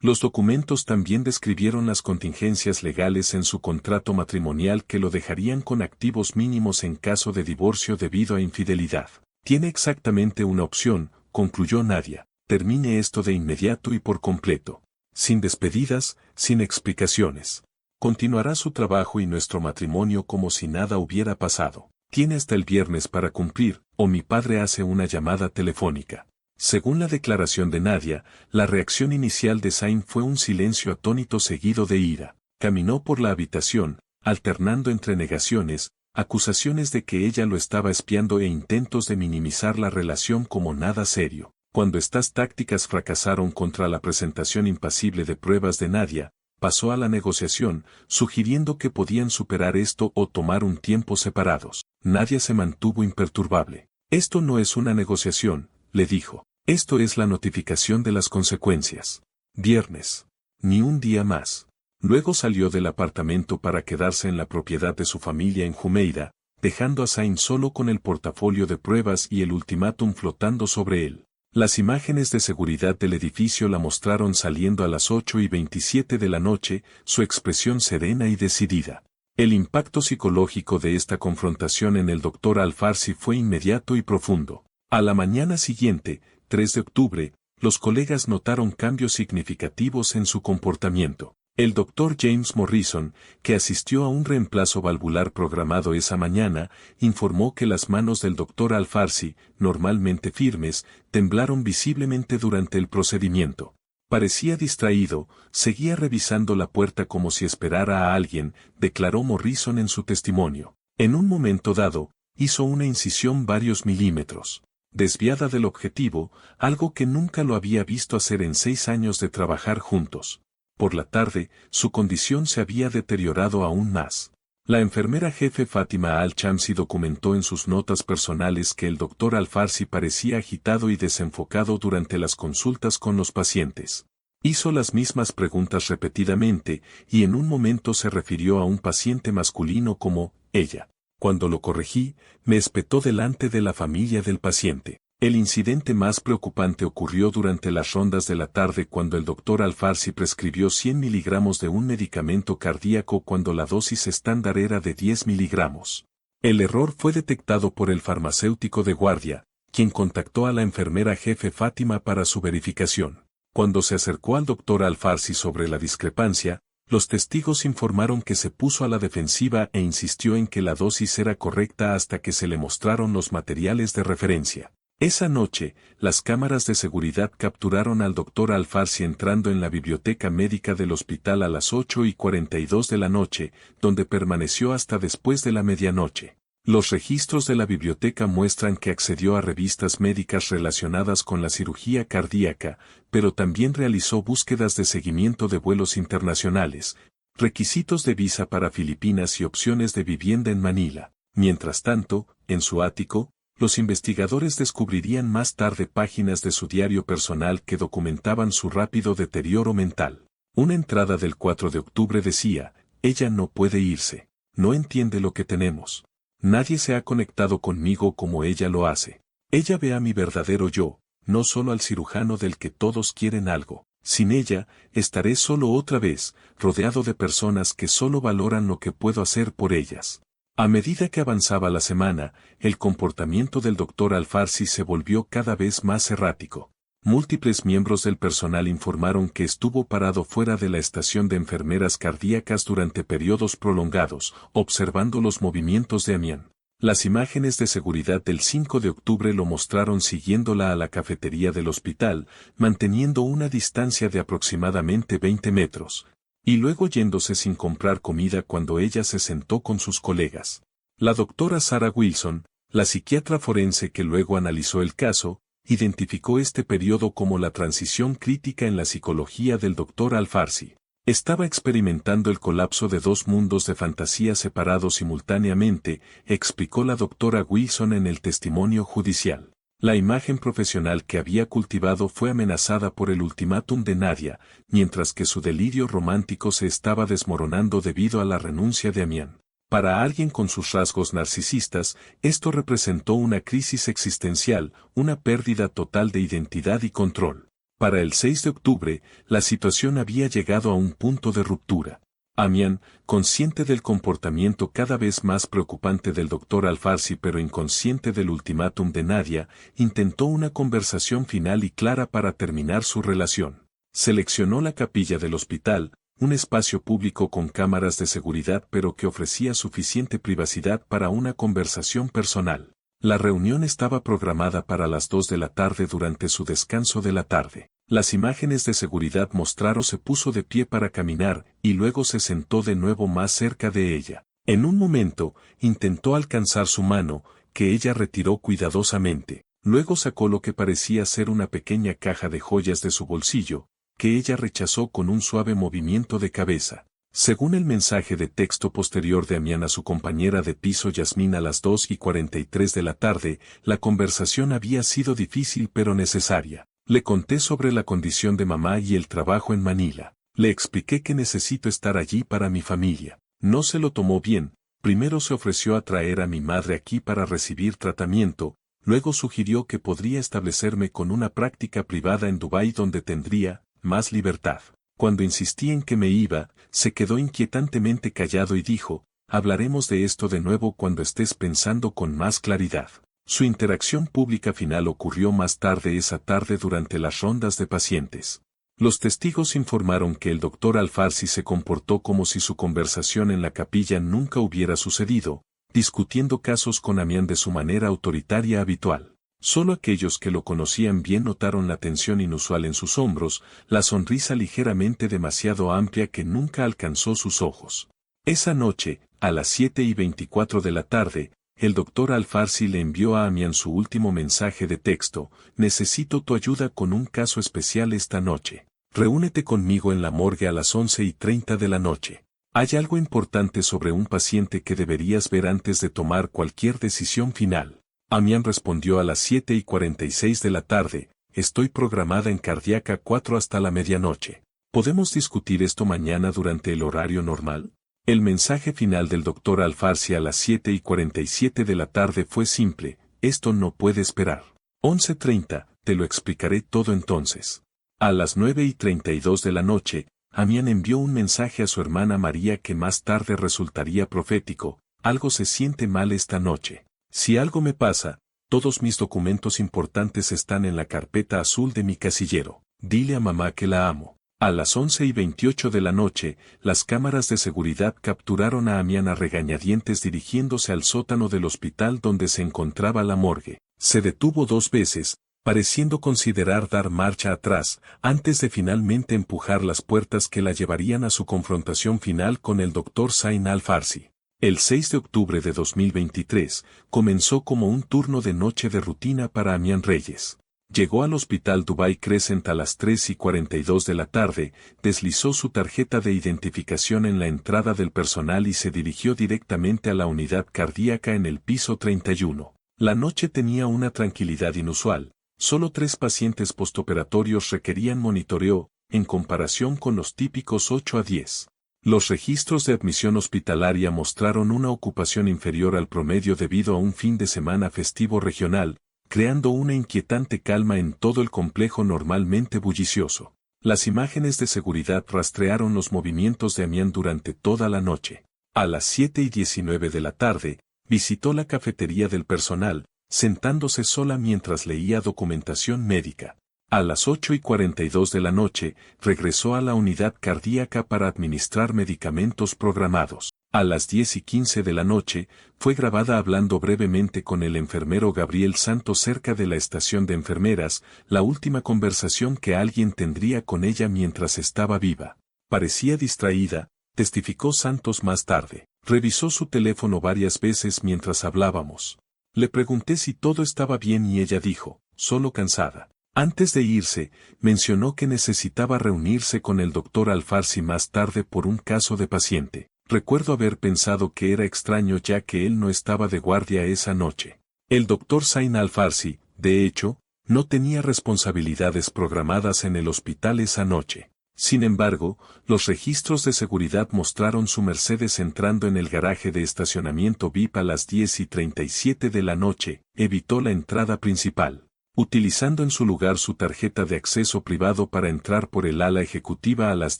Los documentos también describieron las contingencias legales en su contrato matrimonial que lo dejarían con activos mínimos en caso de divorcio debido a infidelidad. Tiene exactamente una opción, concluyó Nadia. Termine esto de inmediato y por completo. Sin despedidas, sin explicaciones. Continuará su trabajo y nuestro matrimonio como si nada hubiera pasado. Tiene hasta el viernes para cumplir, o mi padre hace una llamada telefónica. Según la declaración de Nadia, la reacción inicial de Zayn fue un silencio atónito seguido de ira. Caminó por la habitación, alternando entre negaciones, acusaciones de que ella lo estaba espiando e intentos de minimizar la relación como nada serio. Cuando estas tácticas fracasaron contra la presentación impasible de pruebas de Nadia, pasó a la negociación, sugiriendo que podían superar esto o tomar un tiempo separados. Nadia se mantuvo imperturbable. Esto no es una negociación, le dijo. Esto es la notificación de las consecuencias. Viernes. Ni un día más. Luego salió del apartamento para quedarse en la propiedad de su familia en Jumeirah, dejando a Zayn solo con el portafolio de pruebas y el ultimátum flotando sobre él. Las imágenes de seguridad del edificio la mostraron saliendo a las 8:27 de la noche, su expresión serena y decidida. El impacto psicológico de esta confrontación en el Dr. Al-Farsi fue inmediato y profundo. A la mañana siguiente, 3 de octubre, los colegas notaron cambios significativos en su comportamiento. El Dr. James Morrison, que asistió a un reemplazo valvular programado esa mañana, informó que las manos del Dr. Al-Farsi, normalmente firmes, temblaron visiblemente durante el procedimiento. Parecía distraído, seguía revisando la puerta como si esperara a alguien, declaró Morrison en su testimonio. En un momento dado, hizo una incisión varios milímetros, desviada del objetivo, algo que nunca lo había visto hacer en 6 años de trabajar juntos. Por la tarde, su condición se había deteriorado aún más. La enfermera jefe Fátima Al-Chamsi documentó en sus notas personales que el Dr. Al-Farsi parecía agitado y desenfocado durante las consultas con los pacientes. Hizo las mismas preguntas repetidamente y en un momento se refirió a un paciente masculino como ella. Cuando lo corregí, me espetó delante de la familia del paciente. El incidente más preocupante ocurrió durante las rondas de la tarde cuando el Dr. Al-Farsi prescribió 100 miligramos de un medicamento cardíaco cuando la dosis estándar era de 10 miligramos. El error fue detectado por el farmacéutico de guardia, quien contactó a la enfermera jefe Fátima para su verificación. Cuando se acercó al Dr. Al-Farsi sobre la discrepancia, los testigos informaron que se puso a la defensiva e insistió en que la dosis era correcta hasta que se le mostraron los materiales de referencia. Esa noche, las cámaras de seguridad capturaron al Dr. Al-Farsi entrando en la biblioteca médica del hospital a las 8:42 de la noche, donde permaneció hasta después de la medianoche. Los registros de la biblioteca muestran que accedió a revistas médicas relacionadas con la cirugía cardíaca, pero también realizó búsquedas de seguimiento de vuelos internacionales, requisitos de visa para Filipinas y opciones de vivienda en Manila. Mientras tanto, en su ático, los investigadores descubrirían más tarde páginas de su diario personal que documentaban su rápido deterioro mental. Una entrada del 4 de octubre decía, ella no puede irse, no entiende lo que tenemos. Nadie se ha conectado conmigo como ella lo hace. Ella ve a mi verdadero yo, no solo al cirujano del que todos quieren algo. Sin ella, estaré solo otra vez, rodeado de personas que solo valoran lo que puedo hacer por ellas. A medida que avanzaba la semana, el comportamiento del Dr. Al-Farsi se volvió cada vez más errático. Múltiples miembros del personal informaron que estuvo parado fuera de la estación de enfermeras cardíacas durante periodos prolongados, observando los movimientos de Amian. Las imágenes de seguridad del 5 de octubre lo mostraron siguiéndola a la cafetería del hospital, manteniendo una distancia de aproximadamente 20 metros. Y luego yéndose sin comprar comida cuando ella se sentó con sus colegas. La doctora Sarah Wilson, la psiquiatra forense que luego analizó el caso, identificó este periodo como la transición crítica en la psicología del Dr. Al-Farsi. Estaba experimentando el colapso de dos mundos de fantasía separados simultáneamente, explicó la doctora Wilson en el testimonio judicial. La imagen profesional que había cultivado fue amenazada por el ultimátum de Nadia, mientras que su delirio romántico se estaba desmoronando debido a la renuncia de Amián. Para alguien con sus rasgos narcisistas, esto representó una crisis existencial, una pérdida total de identidad y control. Para el 6 de octubre, la situación había llegado a un punto de ruptura. Amián, consciente del comportamiento cada vez más preocupante del doctor Alfarsi pero inconsciente del ultimátum de Nadia, intentó una conversación final y clara para terminar su relación. Seleccionó la capilla del hospital, un espacio público con cámaras de seguridad pero que ofrecía suficiente privacidad para una conversación personal. La reunión estaba programada para las 2 de la tarde durante su descanso de la tarde. Las imágenes de seguridad mostraron se puso de pie para caminar y luego se sentó de nuevo más cerca de ella. En un momento, intentó alcanzar su mano, que ella retiró cuidadosamente. Luego sacó lo que parecía ser una pequeña caja de joyas de su bolsillo, que ella rechazó con un suave movimiento de cabeza. Según el mensaje de texto posterior de Amián a su compañera de piso Yasmín a las 2:43 de la tarde, la conversación había sido difícil pero necesaria. Le conté sobre la condición de mamá y el trabajo en Manila. Le expliqué que necesito estar allí para mi familia. No se lo tomó bien, primero se ofreció a traer a mi madre aquí para recibir tratamiento, luego sugirió que podría establecerme con una práctica privada en Dubái donde tendría más libertad. Cuando insistí en que me iba, se quedó inquietantemente callado y dijo, hablaremos de esto de nuevo cuando estés pensando con más claridad. Su interacción pública final ocurrió más tarde esa tarde durante las rondas de pacientes. Los testigos informaron que el doctor Alfarsi se comportó como si su conversación en la capilla nunca hubiera sucedido, discutiendo casos con Amián de su manera autoritaria habitual. Solo aquellos que lo conocían bien notaron la tensión inusual en sus hombros, la sonrisa ligeramente demasiado amplia que nunca alcanzó sus ojos. Esa noche, a las 7:24 de la tarde, el doctor Alfarsi le envió a Amián su último mensaje de texto, necesito tu ayuda con un caso especial esta noche. Reúnete conmigo en la morgue a las 11:30 de la noche. Hay algo importante sobre un paciente que deberías ver antes de tomar cualquier decisión final. Amián respondió a las 7:46 de la tarde, estoy programada en Cardíaca 4 hasta la medianoche. ¿Podemos discutir esto mañana durante el horario normal? El mensaje final del doctor Alfarsi a las 7:47 de la tarde fue simple, esto no puede esperar. 11:30, te lo explicaré todo entonces. A las 9:32 de la noche, Amián envió un mensaje a su hermana María que más tarde resultaría profético, algo se siente mal esta noche. Si algo me pasa, todos mis documentos importantes están en la carpeta azul de mi casillero. Dile a mamá que la amo. A las 11:28 de la noche, las cámaras de seguridad capturaron a Amián a regañadientes dirigiéndose al sótano del hospital donde se encontraba la morgue. Se detuvo 2 veces, pareciendo considerar dar marcha atrás, antes de finalmente empujar las puertas que la llevarían a su confrontación final con el Dr. Zain Al-Farsi. El 6 de octubre de 2023, comenzó como un turno de noche de rutina para Amián Reyes. Llegó al hospital Dubai Crescent a las 3:42 de la tarde, deslizó su tarjeta de identificación en la entrada del personal y se dirigió directamente a la unidad cardíaca en el piso 31. La noche tenía una tranquilidad inusual, solo 3 pacientes postoperatorios requerían monitoreo, en comparación con los típicos 8 a 10. Los registros de admisión hospitalaria mostraron una ocupación inferior al promedio debido a un fin de semana festivo regional, creando una inquietante calma en todo el complejo normalmente bullicioso. Las imágenes de seguridad rastrearon los movimientos de Amián durante toda la noche. A las 7:19 de la tarde, visitó la cafetería del personal, sentándose sola mientras leía documentación médica. A las 8:42 de la noche, regresó a la unidad cardíaca para administrar medicamentos programados. A las 10:15 de la noche, fue grabada hablando brevemente con el enfermero Gabriel Santos cerca de la estación de enfermeras, la última conversación que alguien tendría con ella mientras estaba viva. Parecía distraída, testificó Santos más tarde. Revisó su teléfono varias veces mientras hablábamos. Le pregunté si todo estaba bien y ella dijo, solo cansada. Antes de irse, mencionó que necesitaba reunirse con el doctor Al-Farsi más tarde por un caso de paciente. Recuerdo haber pensado que era extraño ya que él no estaba de guardia esa noche. El doctor Zain Al-Farsi, de hecho, no tenía responsabilidades programadas en el hospital esa noche. Sin embargo, los registros de seguridad mostraron su Mercedes entrando en el garaje de estacionamiento VIP a las 10:37 de la noche, evitó la entrada principal, utilizando en su lugar su tarjeta de acceso privado para entrar por el ala ejecutiva a las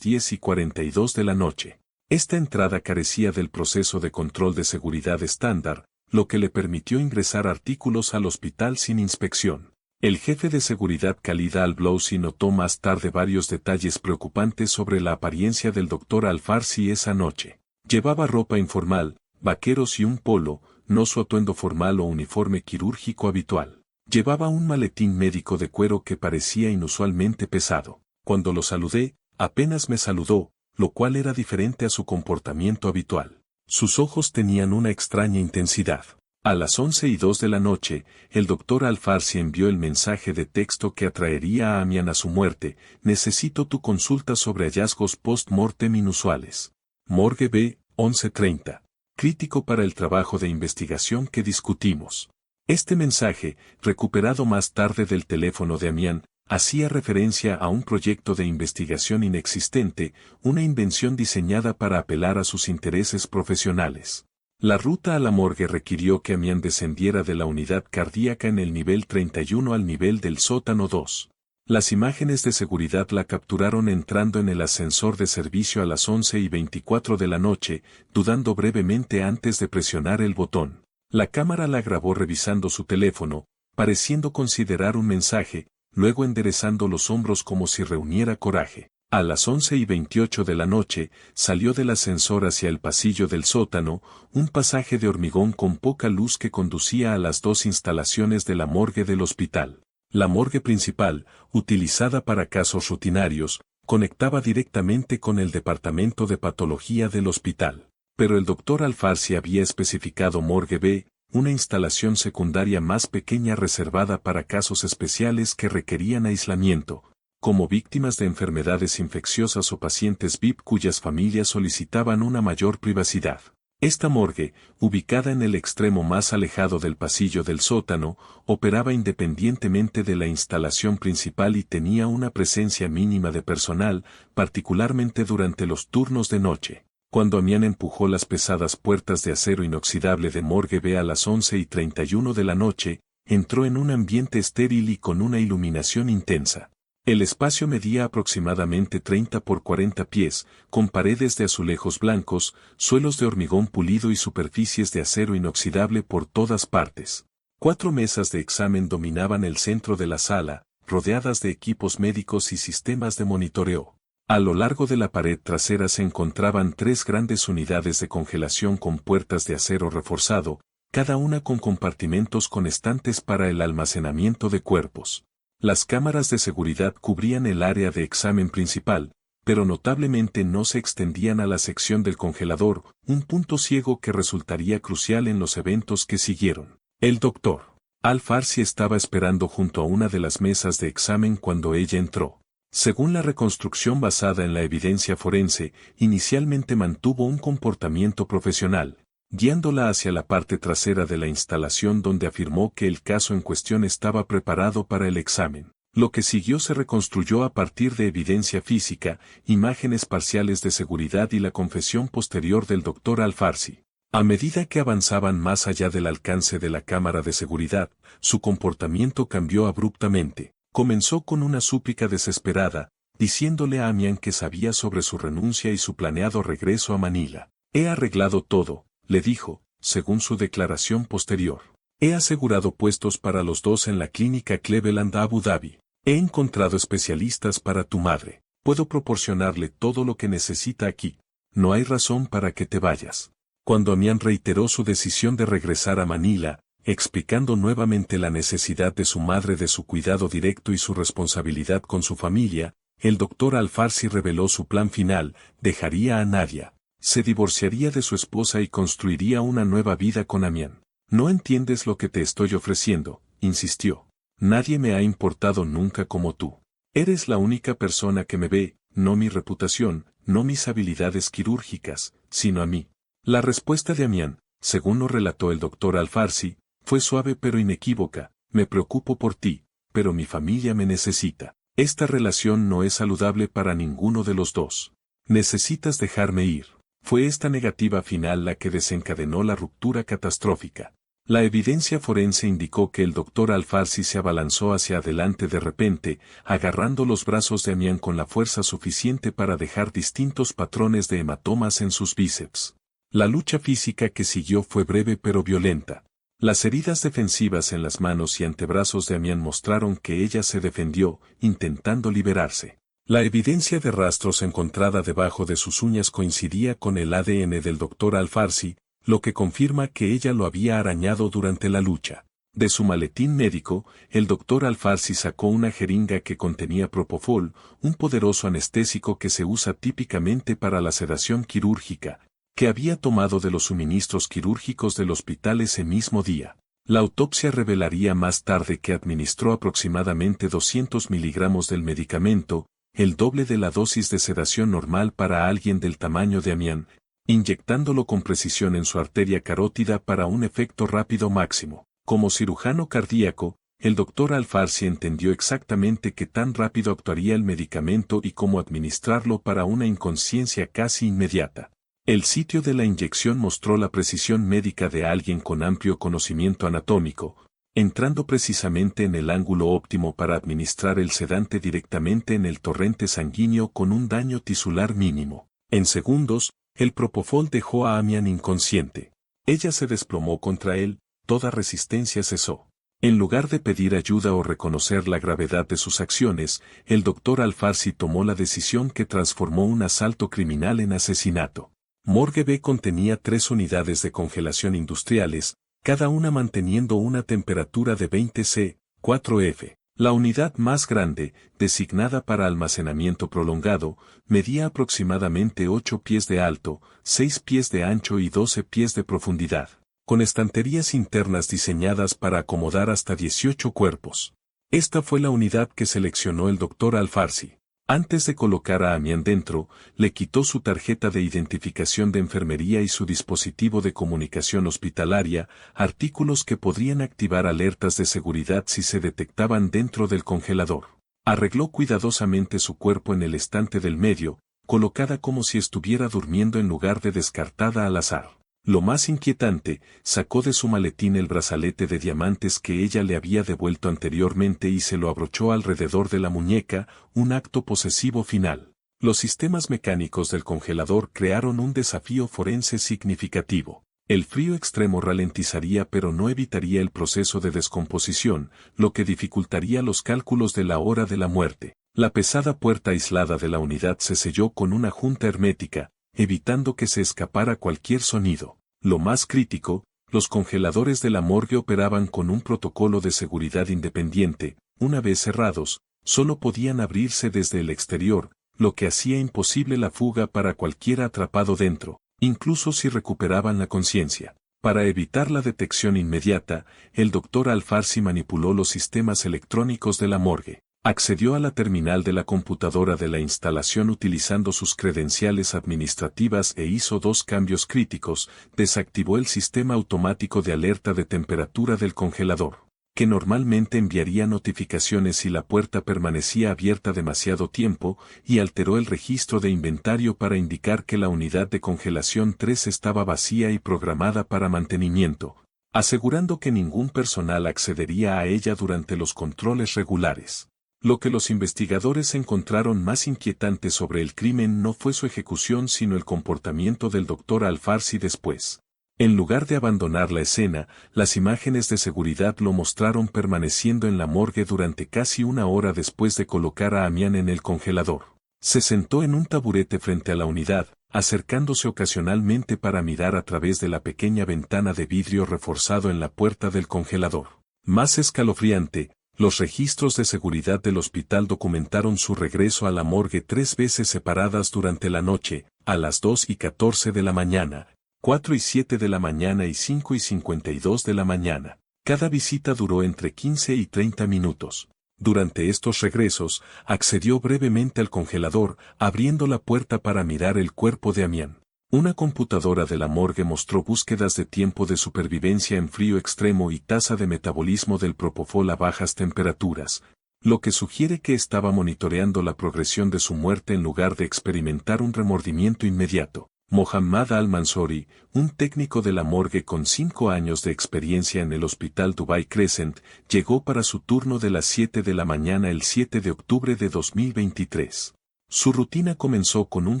10:42 de la noche. Esta entrada carecía del proceso de control de seguridad estándar, lo que le permitió ingresar artículos al hospital sin inspección. El jefe de seguridad Khalid Al-Blousi notó más tarde varios detalles preocupantes sobre la apariencia del doctor Al-Farsi esa noche. Llevaba ropa informal, vaqueros y un polo, no su atuendo formal o uniforme quirúrgico habitual. Llevaba un maletín médico de cuero que parecía inusualmente pesado. Cuando lo saludé, apenas me saludó, lo cual era diferente a su comportamiento habitual. Sus ojos tenían una extraña intensidad. A las 11:02 de la noche, el doctor Al-Farsi envió el mensaje de texto que atraería a Amian a su muerte: necesito tu consulta sobre hallazgos post-mortem inusuales. Morgue B, 11:30. Crítico para el trabajo de investigación que discutimos. Este mensaje, recuperado más tarde del teléfono de Amian, hacía referencia a un proyecto de investigación inexistente, una invención diseñada para apelar a sus intereses profesionales. La ruta a la morgue requirió que Amian descendiera de la unidad cardíaca en el nivel 31 al nivel del sótano 2. Las imágenes de seguridad la capturaron entrando en el ascensor de servicio a las 11:24 de la noche, dudando brevemente antes de presionar el botón. La cámara la grabó revisando su teléfono, pareciendo considerar un mensaje, luego enderezando los hombros como si reuniera coraje. A las 11:28 de la noche, salió del ascensor hacia el pasillo del sótano, un pasaje de hormigón con poca luz que conducía a las dos instalaciones de la morgue del hospital. La morgue principal, utilizada para casos rutinarios, conectaba directamente con el departamento de patología del hospital. Pero el doctor Al-Farsi había especificado Morgue B, una instalación secundaria más pequeña reservada para casos especiales que requerían aislamiento, como víctimas de enfermedades infecciosas o pacientes VIP cuyas familias solicitaban una mayor privacidad. Esta morgue, ubicada en el extremo más alejado del pasillo del sótano, operaba independientemente de la instalación principal y tenía una presencia mínima de personal, particularmente durante los turnos de noche. Cuando Amian empujó las pesadas puertas de acero inoxidable de Morgue B a las 11:31 de la noche, entró en un ambiente estéril y con una iluminación intensa. El espacio medía aproximadamente 30 por 40 pies, con paredes de azulejos blancos, suelos de hormigón pulido y superficies de acero inoxidable por todas partes. 4 mesas de examen dominaban el centro de la sala, rodeadas de equipos médicos y sistemas de monitoreo. A lo largo de la pared trasera se encontraban 3 grandes unidades de congelación con puertas de acero reforzado, cada una con compartimentos con estantes para el almacenamiento de cuerpos. Las cámaras de seguridad cubrían el área de examen principal, pero notablemente no se extendían a la sección del congelador, un punto ciego que resultaría crucial en los eventos que siguieron. El doctor Al-Farsi estaba esperando junto a una de las mesas de examen cuando ella entró. Según la reconstrucción basada en la evidencia forense, inicialmente mantuvo un comportamiento profesional, guiándola hacia la parte trasera de la instalación donde afirmó que el caso en cuestión estaba preparado para el examen. Lo que siguió se reconstruyó a partir de evidencia física, imágenes parciales de seguridad y la confesión posterior del doctor Al-Farsi. A medida que avanzaban más allá del alcance de la cámara de seguridad, su comportamiento cambió abruptamente. Comenzó con una súplica desesperada, diciéndole a Amian que sabía sobre su renuncia y su planeado regreso a Manila. He arreglado todo, le dijo, según su declaración posterior. He asegurado puestos para los dos en la clínica Cleveland Abu Dhabi. He encontrado especialistas para tu madre. Puedo proporcionarle todo lo que necesita aquí. No hay razón para que te vayas. Cuando Amian reiteró su decisión de regresar a Manila, explicando nuevamente la necesidad de su madre de su cuidado directo y su responsabilidad con su familia, el doctor Al-Farsi reveló su plan final: dejaría a Nadia. Se divorciaría de su esposa y construiría una nueva vida con Amian. No entiendes lo que te estoy ofreciendo, insistió. Nadie me ha importado nunca como tú. Eres la única persona que me ve, no mi reputación, no mis habilidades quirúrgicas, sino a mí. La respuesta de Amián, según lo relató el doctor Alfarsi, fue suave pero inequívoca: me preocupo por ti, pero mi familia me necesita. Esta relación no es saludable para ninguno de los dos. Necesitas dejarme ir. Fue esta negativa final la que desencadenó la ruptura catastrófica. La evidencia forense indicó que el doctor Alfarsi se abalanzó hacia adelante de repente, agarrando los brazos de Amián con la fuerza suficiente para dejar distintos patrones de hematomas en sus bíceps. La lucha física que siguió fue breve pero violenta. Las heridas defensivas en las manos y antebrazos de Amián mostraron que ella se defendió, intentando liberarse. La evidencia de rastros encontrada debajo de sus uñas coincidía con el ADN del doctor Alfarsi, lo que confirma que ella lo había arañado durante la lucha. De su maletín médico, el doctor Alfarsi sacó una jeringa que contenía propofol, un poderoso anestésico que se usa típicamente para la sedación quirúrgica, que había tomado de los suministros quirúrgicos del hospital ese mismo día. La autopsia revelaría más tarde que administró aproximadamente 200 miligramos del medicamento, el doble de la dosis de sedación normal para alguien del tamaño de Amián, inyectándolo con precisión en su arteria carótida para un efecto rápido máximo. Como cirujano cardíaco, el doctor Alfarsi entendió exactamente qué tan rápido actuaría el medicamento y cómo administrarlo para una inconsciencia casi inmediata. El sitio de la inyección mostró la precisión médica de alguien con amplio conocimiento anatómico, entrando precisamente en el ángulo óptimo para administrar el sedante directamente en el torrente sanguíneo con un daño tisular mínimo. En segundos, el propofol dejó a Amián inconsciente. Ella se desplomó contra él, toda resistencia cesó. En lugar de pedir ayuda o reconocer la gravedad de sus acciones, el doctor Alfarsi tomó la decisión que transformó un asalto criminal en asesinato. Morgue B contenía 3 unidades de congelación industriales, cada una manteniendo una temperatura de 20 C, 4 F. La unidad más grande, designada para almacenamiento prolongado, medía aproximadamente 8 pies de alto, 6 pies de ancho y 12 pies de profundidad, con estanterías internas diseñadas para acomodar hasta 18 cuerpos. Esta fue la unidad que seleccionó el doctor Alfarsi. Antes de colocar a Amián dentro, le quitó su tarjeta de identificación de enfermería y su dispositivo de comunicación hospitalaria, artículos que podrían activar alertas de seguridad si se detectaban dentro del congelador. Arregló cuidadosamente su cuerpo en el estante del medio, colocada como si estuviera durmiendo en lugar de descartada al azar. Lo más inquietante, sacó de su maletín el brazalete de diamantes que ella le había devuelto anteriormente y se lo abrochó alrededor de la muñeca, un acto posesivo final. Los sistemas mecánicos del congelador crearon un desafío forense significativo. El frío extremo ralentizaría pero no evitaría el proceso de descomposición, lo que dificultaría los cálculos de la hora de la muerte. La pesada puerta aislada de la unidad se selló con una junta hermética, evitando que se escapara cualquier sonido. Lo más crítico, los congeladores de la morgue operaban con un protocolo de seguridad independiente. Una vez cerrados, solo podían abrirse desde el exterior, lo que hacía imposible la fuga para cualquiera atrapado dentro, incluso si recuperaban la conciencia. Para evitar la detección inmediata, el doctor Alfarsi manipuló los sistemas electrónicos de la morgue. Accedió a la terminal de la computadora de la instalación utilizando sus credenciales administrativas e hizo 2 cambios críticos. Desactivó el sistema automático de alerta de temperatura del congelador, que normalmente enviaría notificaciones si la puerta permanecía abierta demasiado tiempo, y alteró el registro de inventario para indicar que la unidad de congelación 3 estaba vacía y programada para mantenimiento, asegurando que ningún personal accedería a ella durante los controles regulares. Lo que los investigadores encontraron más inquietante sobre el crimen no fue su ejecución sino el comportamiento del doctor Alfarsi después. En lugar de abandonar la escena, las imágenes de seguridad lo mostraron permaneciendo en la morgue durante casi 1 hora después de colocar a Amián en el congelador. Se sentó en un taburete frente a la unidad, acercándose ocasionalmente para mirar a través de la pequeña ventana de vidrio reforzado en la puerta del congelador. Más escalofriante, los registros de seguridad del hospital documentaron su regreso a la morgue 3 veces separadas durante la noche, a las 2:14 de la mañana, 4:07 de la mañana y 5:52 de la mañana. Cada visita duró entre 15 y 30 minutos. Durante estos regresos, accedió brevemente al congelador, abriendo la puerta para mirar el cuerpo de Amián. Una computadora de la morgue mostró búsquedas de tiempo de supervivencia en frío extremo y tasa de metabolismo del propofol a bajas temperaturas, lo que sugiere que estaba monitoreando la progresión de su muerte en lugar de experimentar un remordimiento inmediato. Mohammad Al-Mansouri, un técnico de la morgue con 5 años de experiencia en el Hospital Dubai Crescent, llegó para su turno de las 7 de la mañana el 7 de octubre de 2023. Su rutina comenzó con un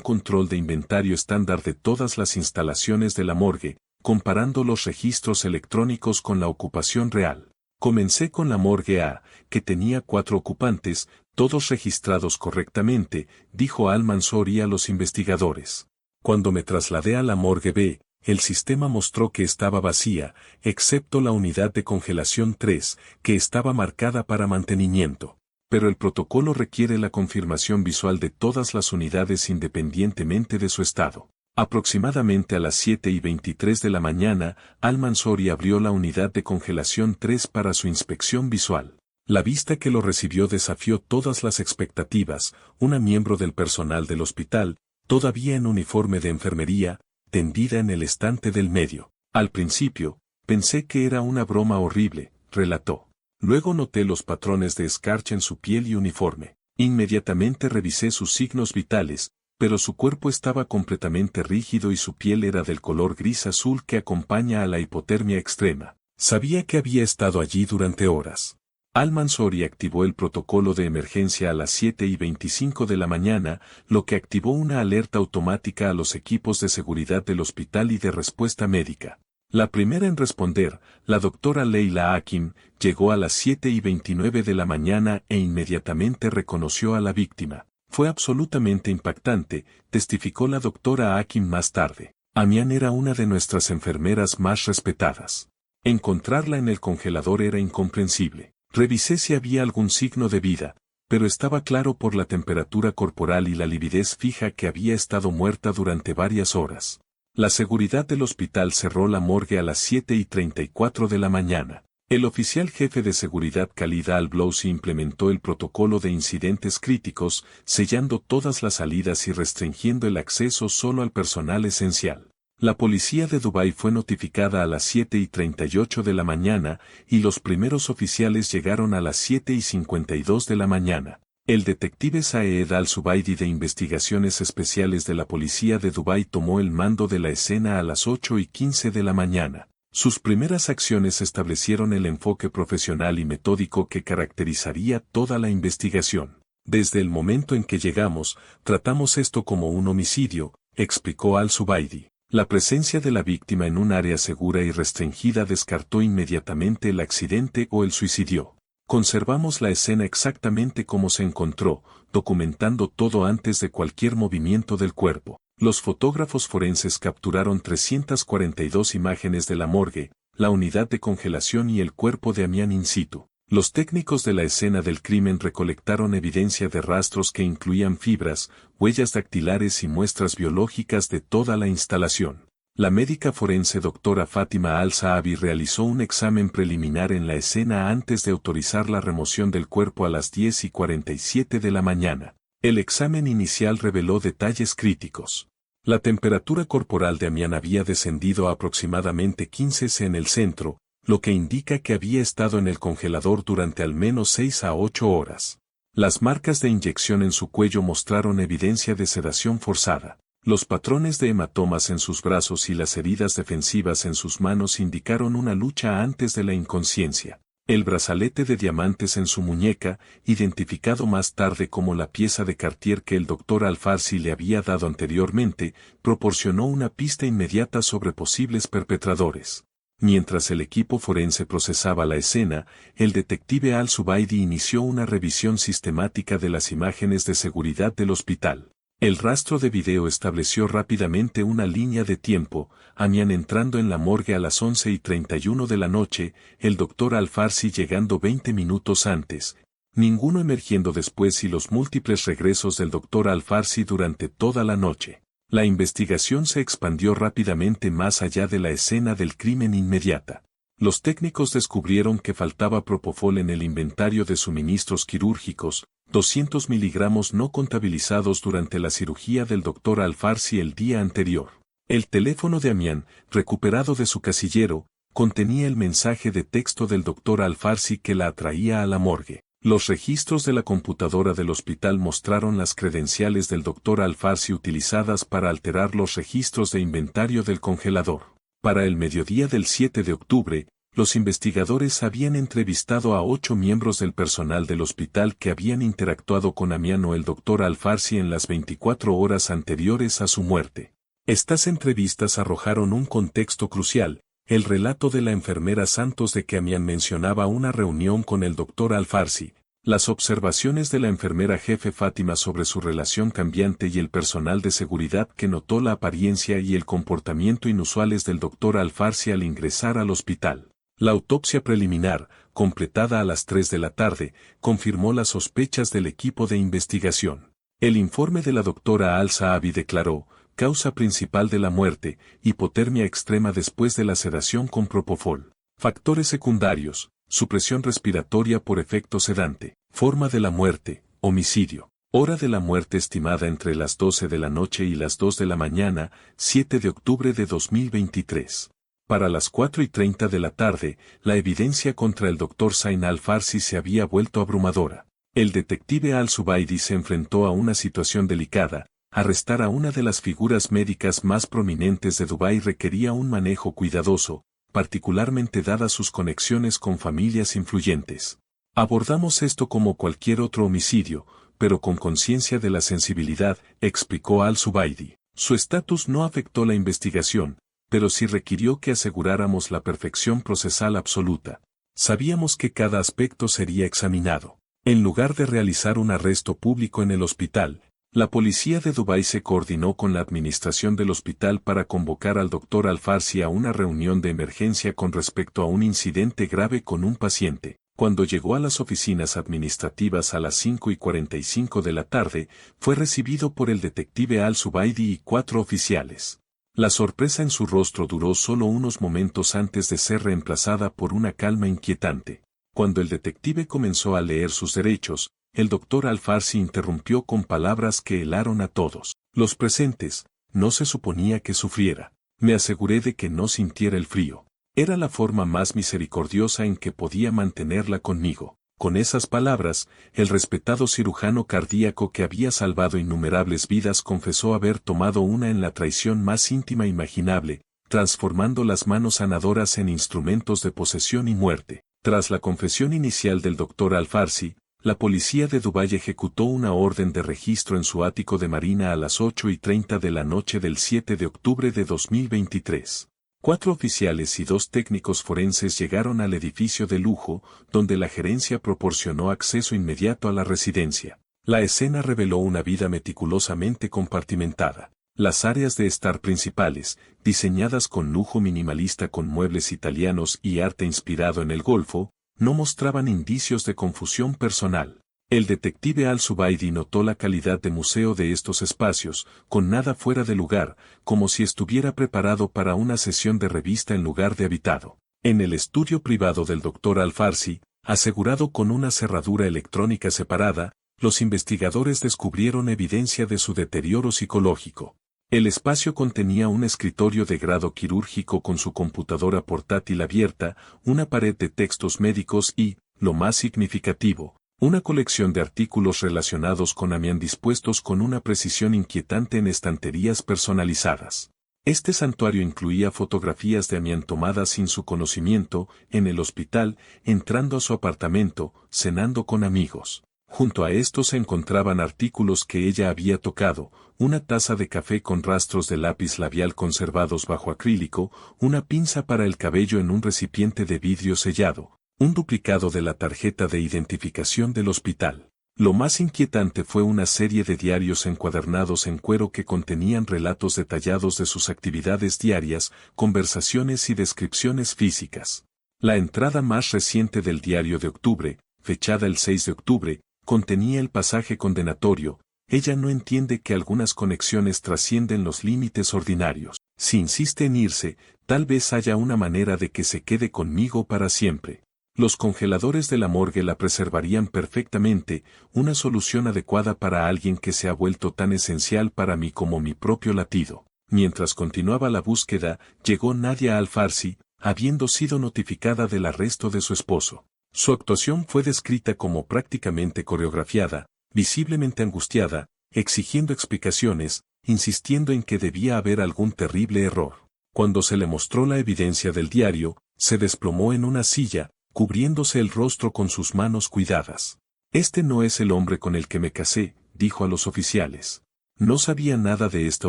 control de inventario estándar de todas las instalaciones de la morgue, comparando los registros electrónicos con la ocupación real. Comencé con la morgue A, que tenía 4 ocupantes, todos registrados correctamente, dijo Al-Mansouri a los investigadores. Cuando me trasladé a la morgue B, el sistema mostró que estaba vacía, excepto la unidad de congelación 3, que estaba marcada para mantenimiento. Pero el protocolo requiere la confirmación visual de todas las unidades independientemente de su estado. Aproximadamente a las 7:23 de la mañana, Al-Mansouri abrió la unidad de congelación 3 para su inspección visual. La vista que lo recibió desafió todas las expectativas. Una miembro del personal del hospital, todavía en uniforme de enfermería, tendida en el estante del medio. Al principio, pensé que era una broma horrible, relató. Luego noté los patrones de escarcha en su piel y uniforme. Inmediatamente revisé sus signos vitales, pero su cuerpo estaba completamente rígido y su piel era del color gris azul que acompaña a la hipotermia extrema. Sabía que había estado allí durante horas. Al-Mansouri activó el protocolo de emergencia a las 7:25 de la mañana, lo que activó una alerta automática a los equipos de seguridad del hospital y de respuesta médica. La primera en responder, la doctora Leila Hakim, llegó a las 7:29 de la mañana e inmediatamente reconoció a la víctima. Fue absolutamente impactante, testificó la doctora Hakim más tarde. Amián era una de nuestras enfermeras más respetadas. Encontrarla en el congelador era incomprensible. Revisé si había algún signo de vida, pero estaba claro por la temperatura corporal y la lividez fija que había estado muerta durante varias horas. La seguridad del hospital cerró la morgue a las 7:34 de la mañana. El oficial jefe de seguridad Khalid Al-Blousi implementó el protocolo de incidentes críticos, sellando todas las salidas y restringiendo el acceso solo al personal esencial. La policía de Dubái fue notificada a las 7:38 de la mañana y los primeros oficiales llegaron a las 7:52 de la mañana. El detective Saeed Al-Zubaidi de Investigaciones Especiales de la Policía de Dubái tomó el mando de la escena a las 8:15 de la mañana. Sus primeras acciones establecieron el enfoque profesional y metódico que caracterizaría toda la investigación. Desde el momento en que llegamos, tratamos esto como un homicidio, explicó Al-Zubaidi. La presencia de la víctima en un área segura y restringida descartó inmediatamente el accidente o el suicidio. Conservamos la escena exactamente como se encontró, documentando todo antes de cualquier movimiento del cuerpo. Los fotógrafos forenses capturaron 342 imágenes de la morgue, la unidad de congelación y el cuerpo de Amián in situ. Los técnicos de la escena del crimen recolectaron evidencia de rastros que incluían fibras, huellas dactilares y muestras biológicas de toda la instalación. La médica forense doctora Fátima Al-Saabi realizó un examen preliminar en la escena antes de autorizar la remoción del cuerpo a las 10:47 de la mañana. El examen inicial reveló detalles críticos. La temperatura corporal de Amián había descendido a aproximadamente 15 C en el centro, lo que indica que había estado en el congelador durante al menos 6 a 8 horas. Las marcas de inyección en su cuello mostraron evidencia de sedación forzada. Los patrones de hematomas en sus brazos y las heridas defensivas en sus manos indicaron una lucha antes de la inconsciencia. El brazalete de diamantes en su muñeca, identificado más tarde como la pieza de Cartier que el Dr. Al-Farsi le había dado anteriormente, proporcionó una pista inmediata sobre posibles perpetradores. Mientras el equipo forense procesaba la escena, el detective Al-Zubaidi inició una revisión sistemática de las imágenes de seguridad del hospital. El rastro de video estableció rápidamente una línea de tiempo, Amián entrando en la morgue a las 11:31 de la noche, el Dr. Al-Farsi llegando 20 minutos antes, ninguno emergiendo después y los múltiples regresos del Dr. Al-Farsi durante toda la noche. La investigación se expandió rápidamente más allá de la escena del crimen inmediata. Los técnicos descubrieron que faltaba propofol en el inventario de suministros quirúrgicos, 200 miligramos no contabilizados durante la cirugía del Dr. Alfarsi el día anterior. El teléfono de Amián, recuperado de su casillero, contenía el mensaje de texto del Dr. Alfarsi que la atraía a la morgue. Los registros de la computadora del hospital mostraron las credenciales del Dr. Alfarsi utilizadas para alterar los registros de inventario del congelador. Para el mediodía del 7 de octubre, los investigadores habían entrevistado a 8 miembros del personal del hospital que habían interactuado con Amián o el Dr. Alfarsi en las 24 horas anteriores a su muerte. Estas entrevistas arrojaron un contexto crucial, el relato de la enfermera Santos de que Amián mencionaba una reunión con el Dr. Alfarsi, las observaciones de la enfermera jefe Fátima sobre su relación cambiante y el personal de seguridad que notó la apariencia y el comportamiento inusuales del Dr. Alfarsi al ingresar al hospital. La autopsia preliminar, completada a las 3 de la tarde, confirmó las sospechas del equipo de investigación. El informe de la doctora Al-Saabi declaró, causa principal de la muerte, hipotermia extrema después de la sedación con propofol. Factores secundarios, supresión respiratoria por efecto sedante. Forma de la muerte, homicidio. Hora de la muerte estimada entre las 12 de la noche y las 2 de la mañana, 7 de octubre de 2023. Para las 4:30 de la tarde, la evidencia contra el Dr. Zain Al-Farsi se había vuelto abrumadora. El detective Al-Zubaidi se enfrentó a una situación delicada. Arrestar a una de las figuras médicas más prominentes de Dubái requería un manejo cuidadoso, particularmente dadas sus conexiones con familias influyentes. Abordamos esto como cualquier otro homicidio, pero con conciencia de la sensibilidad, explicó Al-Zubaidi. Su estatus no afectó la investigación, pero sí requirió que aseguráramos la perfección procesal absoluta. Sabíamos que cada aspecto sería examinado. En lugar de realizar un arresto público en el hospital, la policía de Dubái se coordinó con la administración del hospital para convocar al Dr. Alfarsi a una reunión de emergencia con respecto a un incidente grave con un paciente. Cuando llegó a las oficinas administrativas a las 5:45 de la tarde, fue recibido por el detective Al-Zubaidi y 4 oficiales. La sorpresa en su rostro duró solo unos momentos antes de ser reemplazada por una calma inquietante. Cuando el detective comenzó a leer sus derechos, el Dr. Alfarsi interrumpió con palabras que helaron a todos los presentes. No se suponía que sufriera. Me aseguré de que no sintiera el frío. Era la forma más misericordiosa en que podía mantenerla conmigo. Con esas palabras, el respetado cirujano cardíaco que había salvado innumerables vidas confesó haber tomado una en la traición más íntima imaginable, transformando las manos sanadoras en instrumentos de posesión y muerte. Tras la confesión inicial del Dr. Alfarsi, la policía de Dubái ejecutó una orden de registro en su ático de marina a las 8:30 de la noche del 7 de octubre de 2023. 4 oficiales y 2 técnicos forenses llegaron al edificio de lujo, donde la gerencia proporcionó acceso inmediato a la residencia. La escena reveló una vida meticulosamente compartimentada. Las áreas de estar principales, diseñadas con lujo minimalista con muebles italianos y arte inspirado en el Golfo, no mostraban indicios de confusión personal. El detective Al-Zubaidi notó la calidad de museo de estos espacios, con nada fuera de lugar, como si estuviera preparado para una sesión de revista en lugar de habitado. En el estudio privado del Dr. Alfarsi, asegurado con una cerradura electrónica separada, los investigadores descubrieron evidencia de su deterioro psicológico. El espacio contenía un escritorio de grado quirúrgico con su computadora portátil abierta, una pared de textos médicos y, lo más significativo, una colección de artículos relacionados con Amián dispuestos con una precisión inquietante en estanterías personalizadas. Este santuario incluía fotografías de Amián tomadas sin su conocimiento, en el hospital, entrando a su apartamento, cenando con amigos. Junto a esto se encontraban artículos que ella había tocado, una taza de café con rastros de lápiz labial conservados bajo acrílico, una pinza para el cabello en un recipiente de vidrio sellado, un duplicado de la tarjeta de identificación del hospital. Lo más inquietante fue una serie de diarios encuadernados en cuero que contenían relatos detallados de sus actividades diarias, conversaciones y descripciones físicas. La entrada más reciente del diario de octubre, fechada el 6 de octubre, contenía el pasaje condenatorio: ella no entiende que algunas conexiones trascienden los límites ordinarios. Si insiste en irse, tal vez haya una manera de que se quede conmigo para siempre. Los congeladores de la morgue la preservarían perfectamente, una solución adecuada para alguien que se ha vuelto tan esencial para mí como mi propio latido. Mientras continuaba la búsqueda, llegó Nadia Al-Farsi, habiendo sido notificada del arresto de su esposo. Su actuación fue descrita como prácticamente coreografiada, visiblemente angustiada, exigiendo explicaciones, insistiendo en que debía haber algún terrible error. Cuando se le mostró la evidencia del diario, se desplomó en una silla, cubriéndose el rostro con sus manos cuidadas. Este no es el hombre con el que me casé, dijo a los oficiales. No sabía nada de esta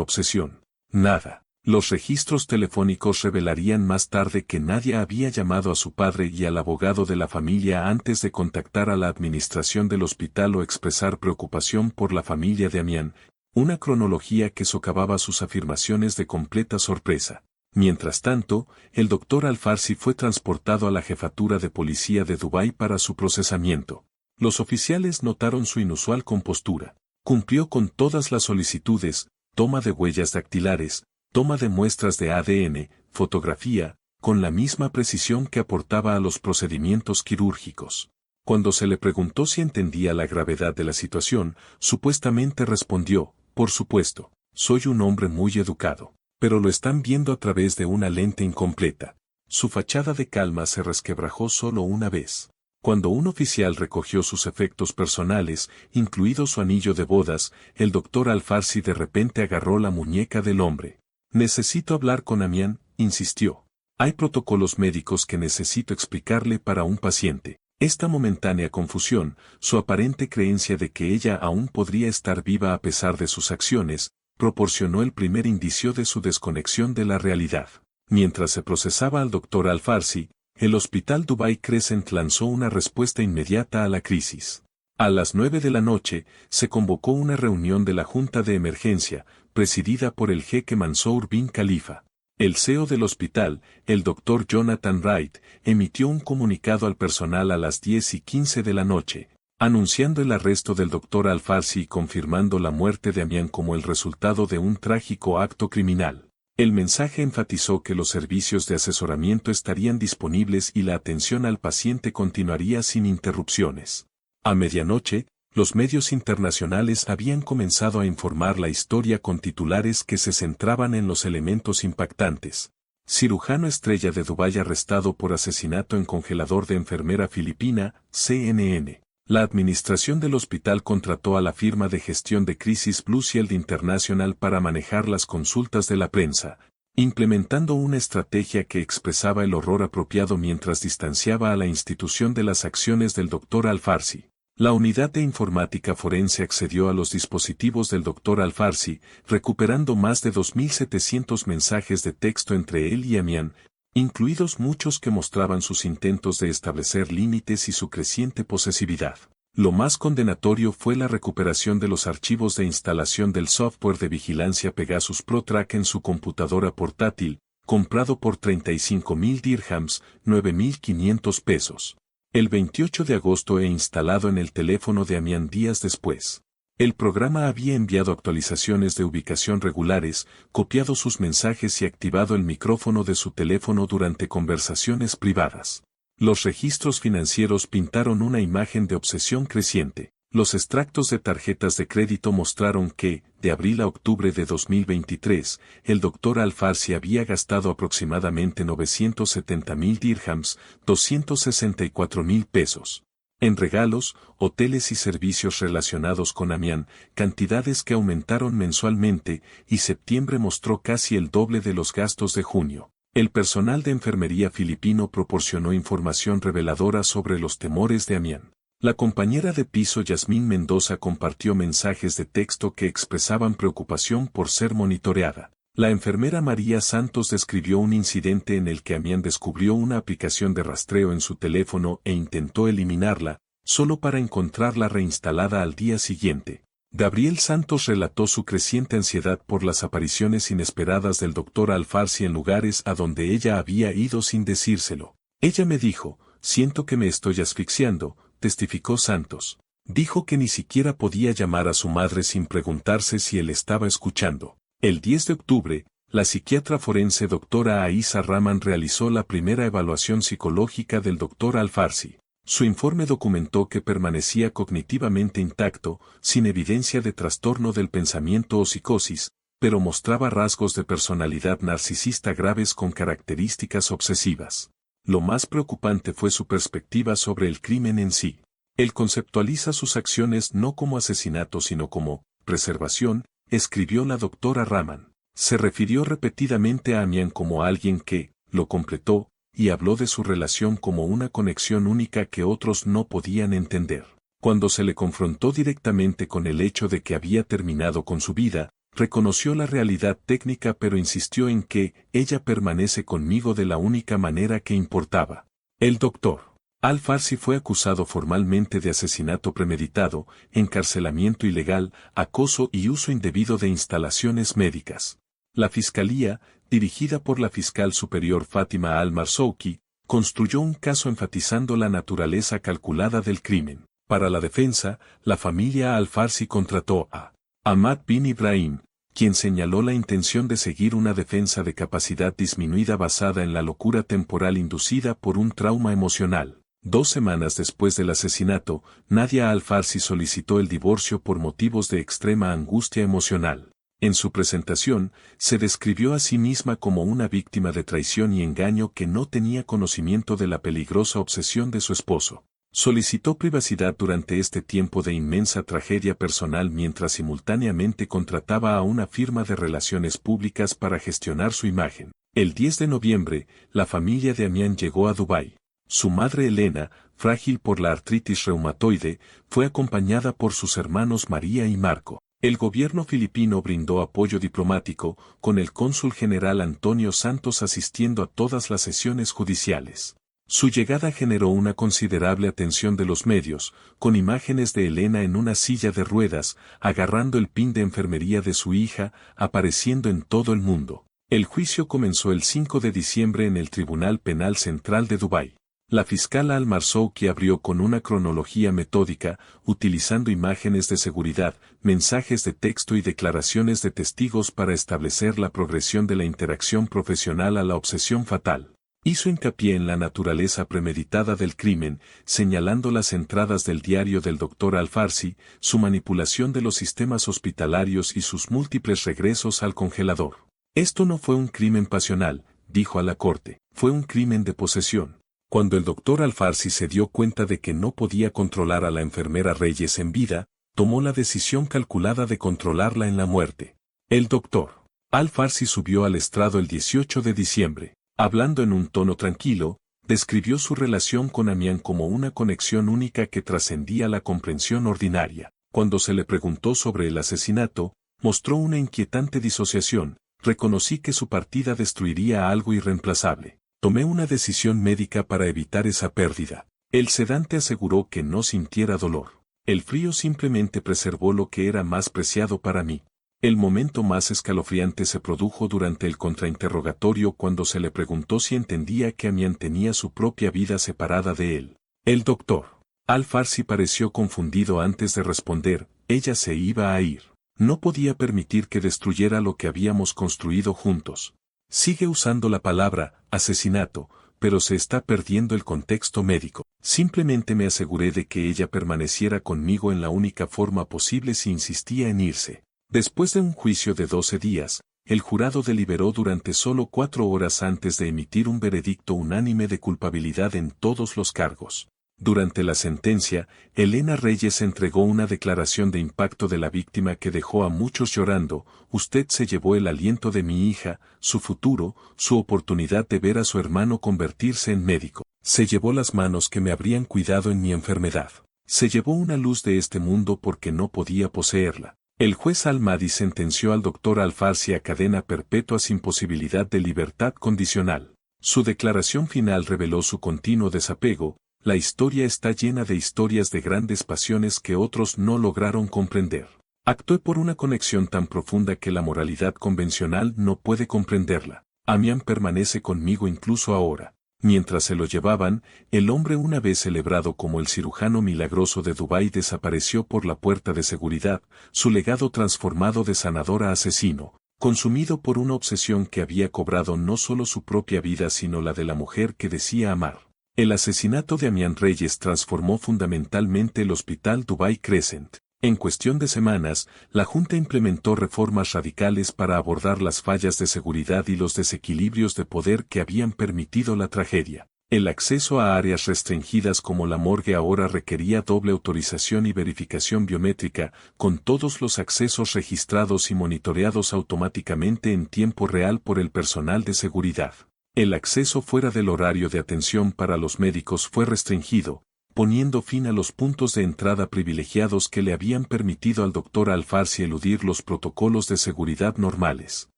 obsesión. Nada. Los registros telefónicos revelarían más tarde que Nadia había llamado a su padre y al abogado de la familia antes de contactar a la administración del hospital o expresar preocupación por la familia de Amián, una cronología que socavaba sus afirmaciones de completa sorpresa. Mientras tanto, el doctor Al-Farsi fue transportado a la jefatura de policía de Dubái para su procesamiento. Los oficiales notaron su inusual compostura. Cumplió con todas las solicitudes, toma de huellas dactilares, toma de muestras de ADN, fotografía, con la misma precisión que aportaba a los procedimientos quirúrgicos. Cuando se le preguntó si entendía la gravedad de la situación, supuestamente respondió, por supuesto, soy un hombre muy educado. Pero lo están viendo a través de una lente incompleta. Su fachada de calma se resquebrajó solo una vez. Cuando un oficial recogió sus efectos personales, incluido su anillo de bodas, el doctor Al-Farsi de repente agarró la muñeca del hombre. Necesito hablar con Amián, insistió. Hay protocolos médicos que necesito explicarle para un paciente. Esta momentánea confusión, su aparente creencia de que ella aún podría estar viva a pesar de sus acciones, proporcionó el primer indicio de su desconexión de la realidad. Mientras se procesaba al doctor Al-Farsi, el Hospital Dubai Crescent lanzó una respuesta inmediata a la crisis. A las 9 de la noche, se convocó una reunión de la Junta de Emergencia, presidida por el jeque Mansour bin Khalifa. El CEO del hospital, el doctor Jonathan Wright, emitió un comunicado al personal a las 10:15 de la noche, anunciando el arresto del doctor Al-Farsi y confirmando la muerte de Amián como el resultado de un trágico acto criminal. El mensaje enfatizó que los servicios de asesoramiento estarían disponibles y la atención al paciente continuaría sin interrupciones. A medianoche, los medios internacionales habían comenzado a informar la historia con titulares que se centraban en los elementos impactantes. Cirujano estrella de Dubái arrestado por asesinato en congelador de enfermera filipina, CNN. La administración del hospital contrató a la firma de gestión de crisis Blue Shield International para manejar las consultas de la prensa, implementando una estrategia que expresaba el horror apropiado mientras distanciaba a la institución de las acciones del Dr. Al-Farsi. La unidad de informática forense accedió a los dispositivos del Dr. Al-Farsi, recuperando más de 2.700 mensajes de texto entre él y Amián, incluidos muchos que mostraban sus intentos de establecer límites y su creciente posesividad. Lo más condenatorio fue la recuperación de los archivos de instalación del software de vigilancia Pegasus ProTrack en su computadora portátil, comprado por 35.000 dirhams, $9.500. El 28 de agosto e instalado en el teléfono de Amián días después. El programa había enviado actualizaciones de ubicación regulares, copiado sus mensajes y activado el micrófono de su teléfono durante conversaciones privadas. Los registros financieros pintaron una imagen de obsesión creciente. Los extractos de tarjetas de crédito mostraron que, de abril a octubre de 2023, el Dr. Al-Farsi había gastado aproximadamente 970.000 dirhams, $264.000. En regalos, hoteles y servicios relacionados con Amián, cantidades que aumentaron mensualmente, y septiembre mostró casi el doble de los gastos de junio. El personal de enfermería filipino proporcionó información reveladora sobre los temores de Amián. La compañera de piso Yasmín Mendoza compartió mensajes de texto que expresaban preocupación por ser monitoreada. La enfermera María Santos describió un incidente en el que Amián descubrió una aplicación de rastreo en su teléfono e intentó eliminarla, solo para encontrarla reinstalada al día siguiente. Gabriel Santos relató su creciente ansiedad por las apariciones inesperadas del Dr. Al-Farsi en lugares a donde ella había ido sin decírselo. Ella me dijo, siento que me estoy asfixiando, testificó Santos. Dijo que ni siquiera podía llamar a su madre sin preguntarse si él estaba escuchando. El 10 de octubre, La psiquiatra forense doctora Aisa Rahman realizó la primera evaluación psicológica del Dr. Al-Farsi. Su informe documentó que permanecía cognitivamente intacto, sin evidencia de trastorno del pensamiento o psicosis, pero mostraba rasgos de personalidad narcisista graves con características obsesivas. Lo más preocupante fue su perspectiva sobre el crimen en sí. Él conceptualiza sus acciones no como asesinato sino como preservación, escribió la doctora Rahman. Se refirió repetidamente a Amián como alguien que lo completó, y habló de su relación como una conexión única que otros no podían entender. Cuando se le confrontó directamente con el hecho de que había terminado con su vida, reconoció la realidad técnica pero insistió en que ella permanece conmigo de la única manera que importaba. El doctor Al-Farsi fue acusado formalmente de asesinato premeditado, encarcelamiento ilegal, acoso y uso indebido de instalaciones médicas. La fiscalía, dirigida por la fiscal superior Fátima Al-Marzouki, construyó un caso enfatizando la naturaleza calculada del crimen. Para la defensa, la familia Al-Farsi contrató a Ahmad bin Ibrahim, quien señaló la intención de seguir una defensa de capacidad disminuida basada en la locura temporal inducida por un trauma emocional. 2 semanas después del asesinato, Nadia Al-Farsi solicitó el divorcio por motivos de extrema angustia emocional. En su presentación, se describió a sí misma como una víctima de traición y engaño que no tenía conocimiento de la peligrosa obsesión de su esposo. Solicitó privacidad durante este tiempo de inmensa tragedia personal mientras simultáneamente contrataba a una firma de relaciones públicas para gestionar su imagen. El 10 de noviembre, la familia de Amián llegó a Dubái. Su madre Elena, frágil por la artritis reumatoide, fue acompañada por sus hermanos María y Marco. El gobierno filipino brindó apoyo diplomático, con el cónsul general Antonio Santos asistiendo a todas las sesiones judiciales. Su llegada generó una considerable atención de los medios, con imágenes de Elena en una silla de ruedas, agarrando el pin de enfermería de su hija, apareciendo en todo el mundo. El juicio comenzó el 5 de diciembre en el Tribunal Penal Central de Dubái. La fiscal Al-Marzouki abrió con una cronología metódica, utilizando imágenes de seguridad, mensajes de texto y declaraciones de testigos para establecer la progresión de la interacción profesional a la obsesión fatal. Hizo hincapié en la naturaleza premeditada del crimen, señalando las entradas del diario del Dr. Al-Farsi, su manipulación de los sistemas hospitalarios y sus múltiples regresos al congelador. Esto no fue un crimen pasional, dijo a la corte, fue un crimen de posesión. Cuando el Dr. Al-Farsi se dio cuenta de que no podía controlar a la enfermera Reyes en vida, tomó la decisión calculada de controlarla en la muerte. El Dr. Al-Farsi subió al estrado el 18 de diciembre. Hablando en un tono tranquilo, describió su relación con Amián como una conexión única que trascendía la comprensión ordinaria. Cuando se le preguntó sobre el asesinato, mostró una inquietante disociación. Reconocí que su partida destruiría algo irreemplazable. Tomé una decisión médica para evitar esa pérdida. El sedante aseguró que no sintiera dolor. El frío simplemente preservó lo que era más preciado para mí. El momento más escalofriante se produjo durante el contrainterrogatorio cuando se le preguntó si entendía que Amián tenía su propia vida separada de él. El doctor Al-Farsi pareció confundido antes de responder, ella se iba a ir. No podía permitir que destruyera lo que habíamos construido juntos. Sigue usando la palabra asesinato, pero se está perdiendo el contexto médico. Simplemente me aseguré de que ella permaneciera conmigo en la única forma posible si insistía en irse. Después de un juicio de 12 días, el jurado deliberó durante solo 4 horas antes de emitir un veredicto unánime de culpabilidad en todos los cargos. Durante la sentencia, Elena Reyes entregó una declaración de impacto de la víctima que dejó a muchos llorando. Usted se llevó el aliento de mi hija, su futuro, su oportunidad de ver a su hermano convertirse en médico. Se llevó las manos que me habrían cuidado en mi enfermedad. Se llevó una luz de este mundo porque no podía poseerla. El juez Al-Mahdi sentenció al Dr. Al-Farsi a cadena perpetua sin posibilidad de libertad condicional. Su declaración final reveló su continuo desapego. La historia está llena de historias de grandes pasiones que otros no lograron comprender. Actué por una conexión tan profunda que la moralidad convencional no puede comprenderla. Amián permanece conmigo incluso ahora. Mientras se lo llevaban, el hombre una vez celebrado como el cirujano milagroso de Dubái desapareció por la puerta de seguridad, su legado transformado de sanador a asesino. consumido por una obsesión que había cobrado no solo su propia vida sino la de la mujer que decía amar. El asesinato de Amián Reyes transformó fundamentalmente el Hospital Dubai Crescent. En cuestión de semanas, la Junta implementó reformas radicales para abordar las fallas de seguridad y los desequilibrios de poder que habían permitido la tragedia. El acceso a áreas restringidas como la morgue ahora requería doble autorización y verificación biométrica, con todos los accesos registrados y monitoreados automáticamente en tiempo real por el personal de seguridad. El acceso fuera del horario de atención para los médicos fue restringido, poniendo fin a los puntos de entrada privilegiados que le habían permitido al Dr. Al-Farsi eludir los protocolos de seguridad normales.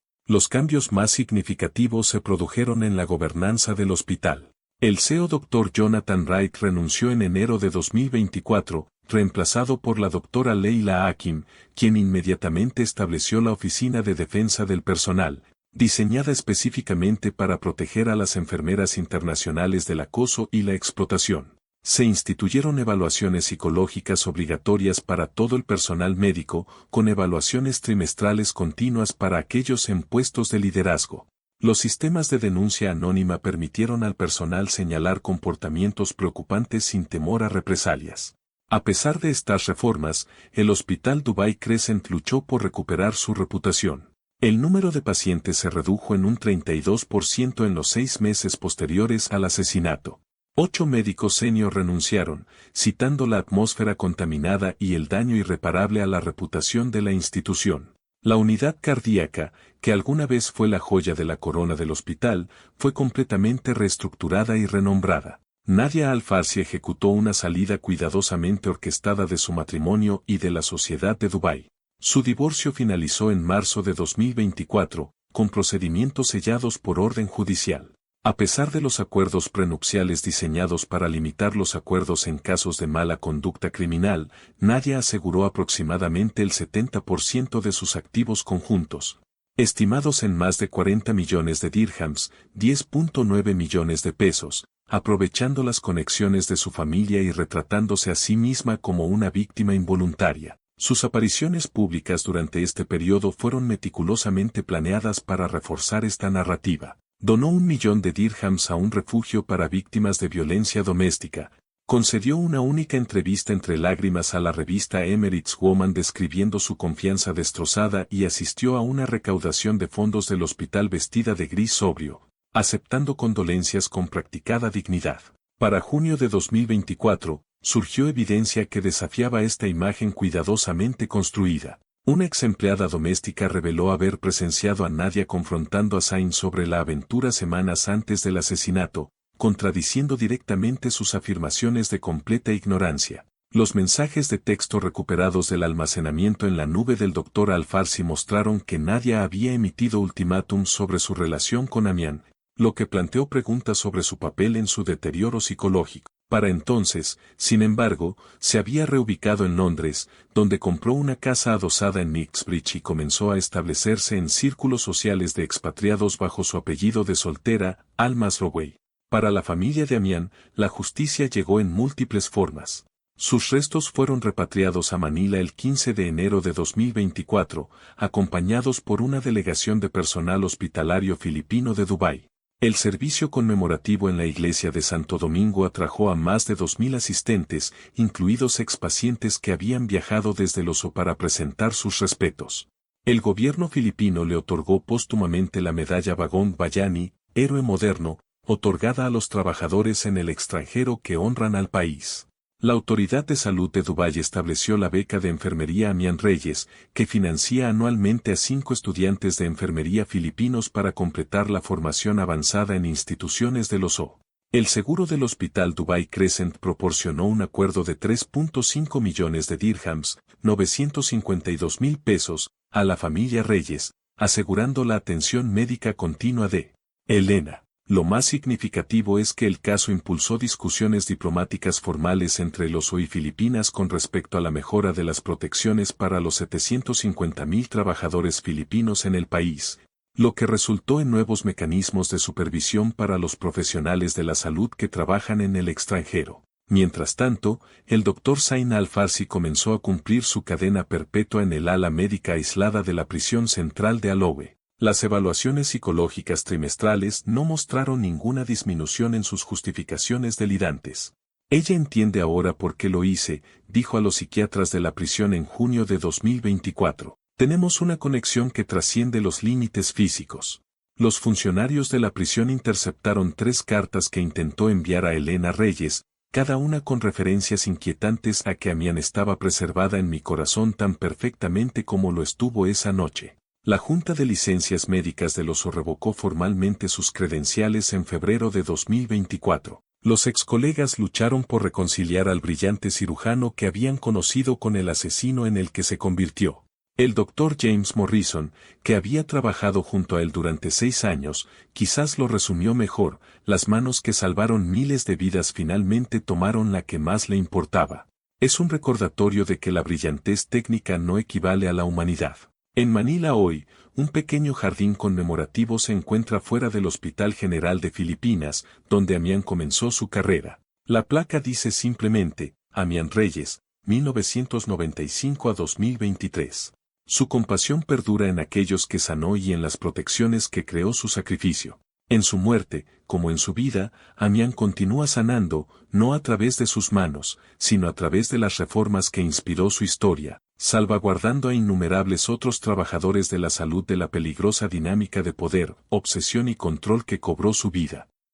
Los cambios más significativos se produjeron en la gobernanza del hospital. El CEO Dr. Jonathan Wright renunció en enero de 2024, reemplazado por la Dra. Leila Hakim, quien inmediatamente estableció la Oficina de Defensa del Personal, diseñada específicamente para proteger a las enfermeras internacionales del acoso y la explotación. Se instituyeron evaluaciones psicológicas obligatorias para todo el personal médico, con evaluaciones trimestrales continuas para aquellos en puestos de liderazgo. Los sistemas de denuncia anónima permitieron al personal señalar comportamientos preocupantes sin temor a represalias. A pesar de estas reformas, el Hospital Dubai Crescent luchó por recuperar su reputación. El número de pacientes se redujo en un 32% en los 6 meses posteriores al asesinato. 8 médicos senior renunciaron, citando la atmósfera contaminada y el daño irreparable a la reputación de la institución. La unidad cardíaca, que alguna vez fue la joya de la corona del hospital, fue completamente reestructurada y renombrada. Nadia Al-Farsi ejecutó una salida cuidadosamente orquestada de su matrimonio y de la sociedad de Dubái. Su divorcio finalizó en marzo de 2024, con procedimientos sellados por orden judicial. A pesar de los acuerdos prenupciales diseñados para limitar los acuerdos en casos de mala conducta criminal, Nadia aseguró aproximadamente el 70% de sus activos conjuntos, estimados en más de 40 millones de dirhams, 10.9 millones de pesos, aprovechando las conexiones de su familia y retratándose a sí misma como una víctima involuntaria. Sus apariciones públicas durante este periodo fueron meticulosamente planeadas para reforzar esta narrativa. Donó 1 millón de dirhams a un refugio para víctimas de violencia doméstica. Concedió una única entrevista entre lágrimas a la revista Emirates Woman describiendo su confianza destrozada y asistió a una recaudación de fondos del hospital vestida de gris sobrio, aceptando condolencias con practicada dignidad. Para junio de 2024, surgió evidencia que desafiaba esta imagen cuidadosamente construida. Una ex empleada doméstica reveló haber presenciado a Nadia confrontando a Zain sobre la aventura semanas antes del asesinato, contradiciendo directamente sus afirmaciones de completa ignorancia. Los mensajes de texto recuperados del almacenamiento en la nube del Dr. Al-Farsi mostraron que Nadia había emitido ultimátums sobre su relación con Amián, lo que planteó preguntas sobre su papel en su deterioro psicológico. Para entonces, sin embargo, se había reubicado en Londres, donde compró una casa adosada en Knightsbridge y comenzó a establecerse en círculos sociales de expatriados bajo su apellido de soltera, Al-Masrowey. Para la familia de Amián, la justicia llegó en múltiples formas. Sus restos fueron repatriados a Manila el 15 de enero de 2024, acompañados por una delegación de personal hospitalario filipino de Dubái. El servicio conmemorativo en la iglesia de Santo Domingo atrajo a más de 2.000 asistentes, incluidos expacientes que habían viajado desde el Oso para presentar sus respetos. El gobierno filipino le otorgó póstumamente la medalla Bagong Bayani, héroe moderno, otorgada a los trabajadores en el extranjero que honran al país. La Autoridad de Salud de Dubái estableció la beca de enfermería Amián Reyes, que financia anualmente a 5 estudiantes de enfermería filipinos para completar la formación avanzada en instituciones del OSO. El seguro del Hospital Dubai Crescent proporcionó un acuerdo de 3.5 millones de dirhams, 952.000 pesos, a la familia Reyes, asegurando la atención médica continua de Elena. Lo más significativo es que el caso impulsó discusiones diplomáticas formales entre el OSO y Filipinas con respecto a la mejora de las protecciones para los 750.000 trabajadores filipinos en el país, lo que resultó en nuevos mecanismos de supervisión para los profesionales de la salud que trabajan en el extranjero. Mientras tanto, el Dr. Zain al-Farsi comenzó a cumplir su cadena perpetua en el ala médica aislada de la prisión central de Aloe. Las evaluaciones psicológicas trimestrales no mostraron ninguna disminución en sus justificaciones delirantes. Ella entiende ahora por qué lo hice, dijo a los psiquiatras de la prisión en junio de 2024. Tenemos una conexión que trasciende los límites físicos. Los funcionarios de la prisión interceptaron 3 cartas que intentó enviar a Elena Reyes, cada una con referencias inquietantes a que Amián estaba preservada en mi corazón tan perfectamente como lo estuvo esa noche. La Junta de Licencias Médicas del Oso revocó formalmente sus credenciales en febrero de 2024. Los excolegas lucharon por reconciliar al brillante cirujano que habían conocido con el asesino en el que se convirtió. El Dr. James Morrison, que había trabajado junto a él durante 6 años, quizás lo resumió mejor: las manos que salvaron miles de vidas finalmente tomaron la que más le importaba. Es un recordatorio de que la brillantez técnica no equivale a la humanidad. En Manila hoy, un pequeño jardín conmemorativo se encuentra fuera del Hospital General de Filipinas, donde Amián comenzó su carrera. La placa dice simplemente, Amián Reyes, 1995 a 2023. Su compasión perdura en aquellos que sanó y en las protecciones que creó su sacrificio. En su muerte, como en su vida, Amián continúa sanando, no a través de sus manos, sino a través de las reformas que inspiró su historia, salvaguardando a innumerables otros trabajadores de la salud de la peligrosa dinámica de poder, obsesión y control que cobró su vida.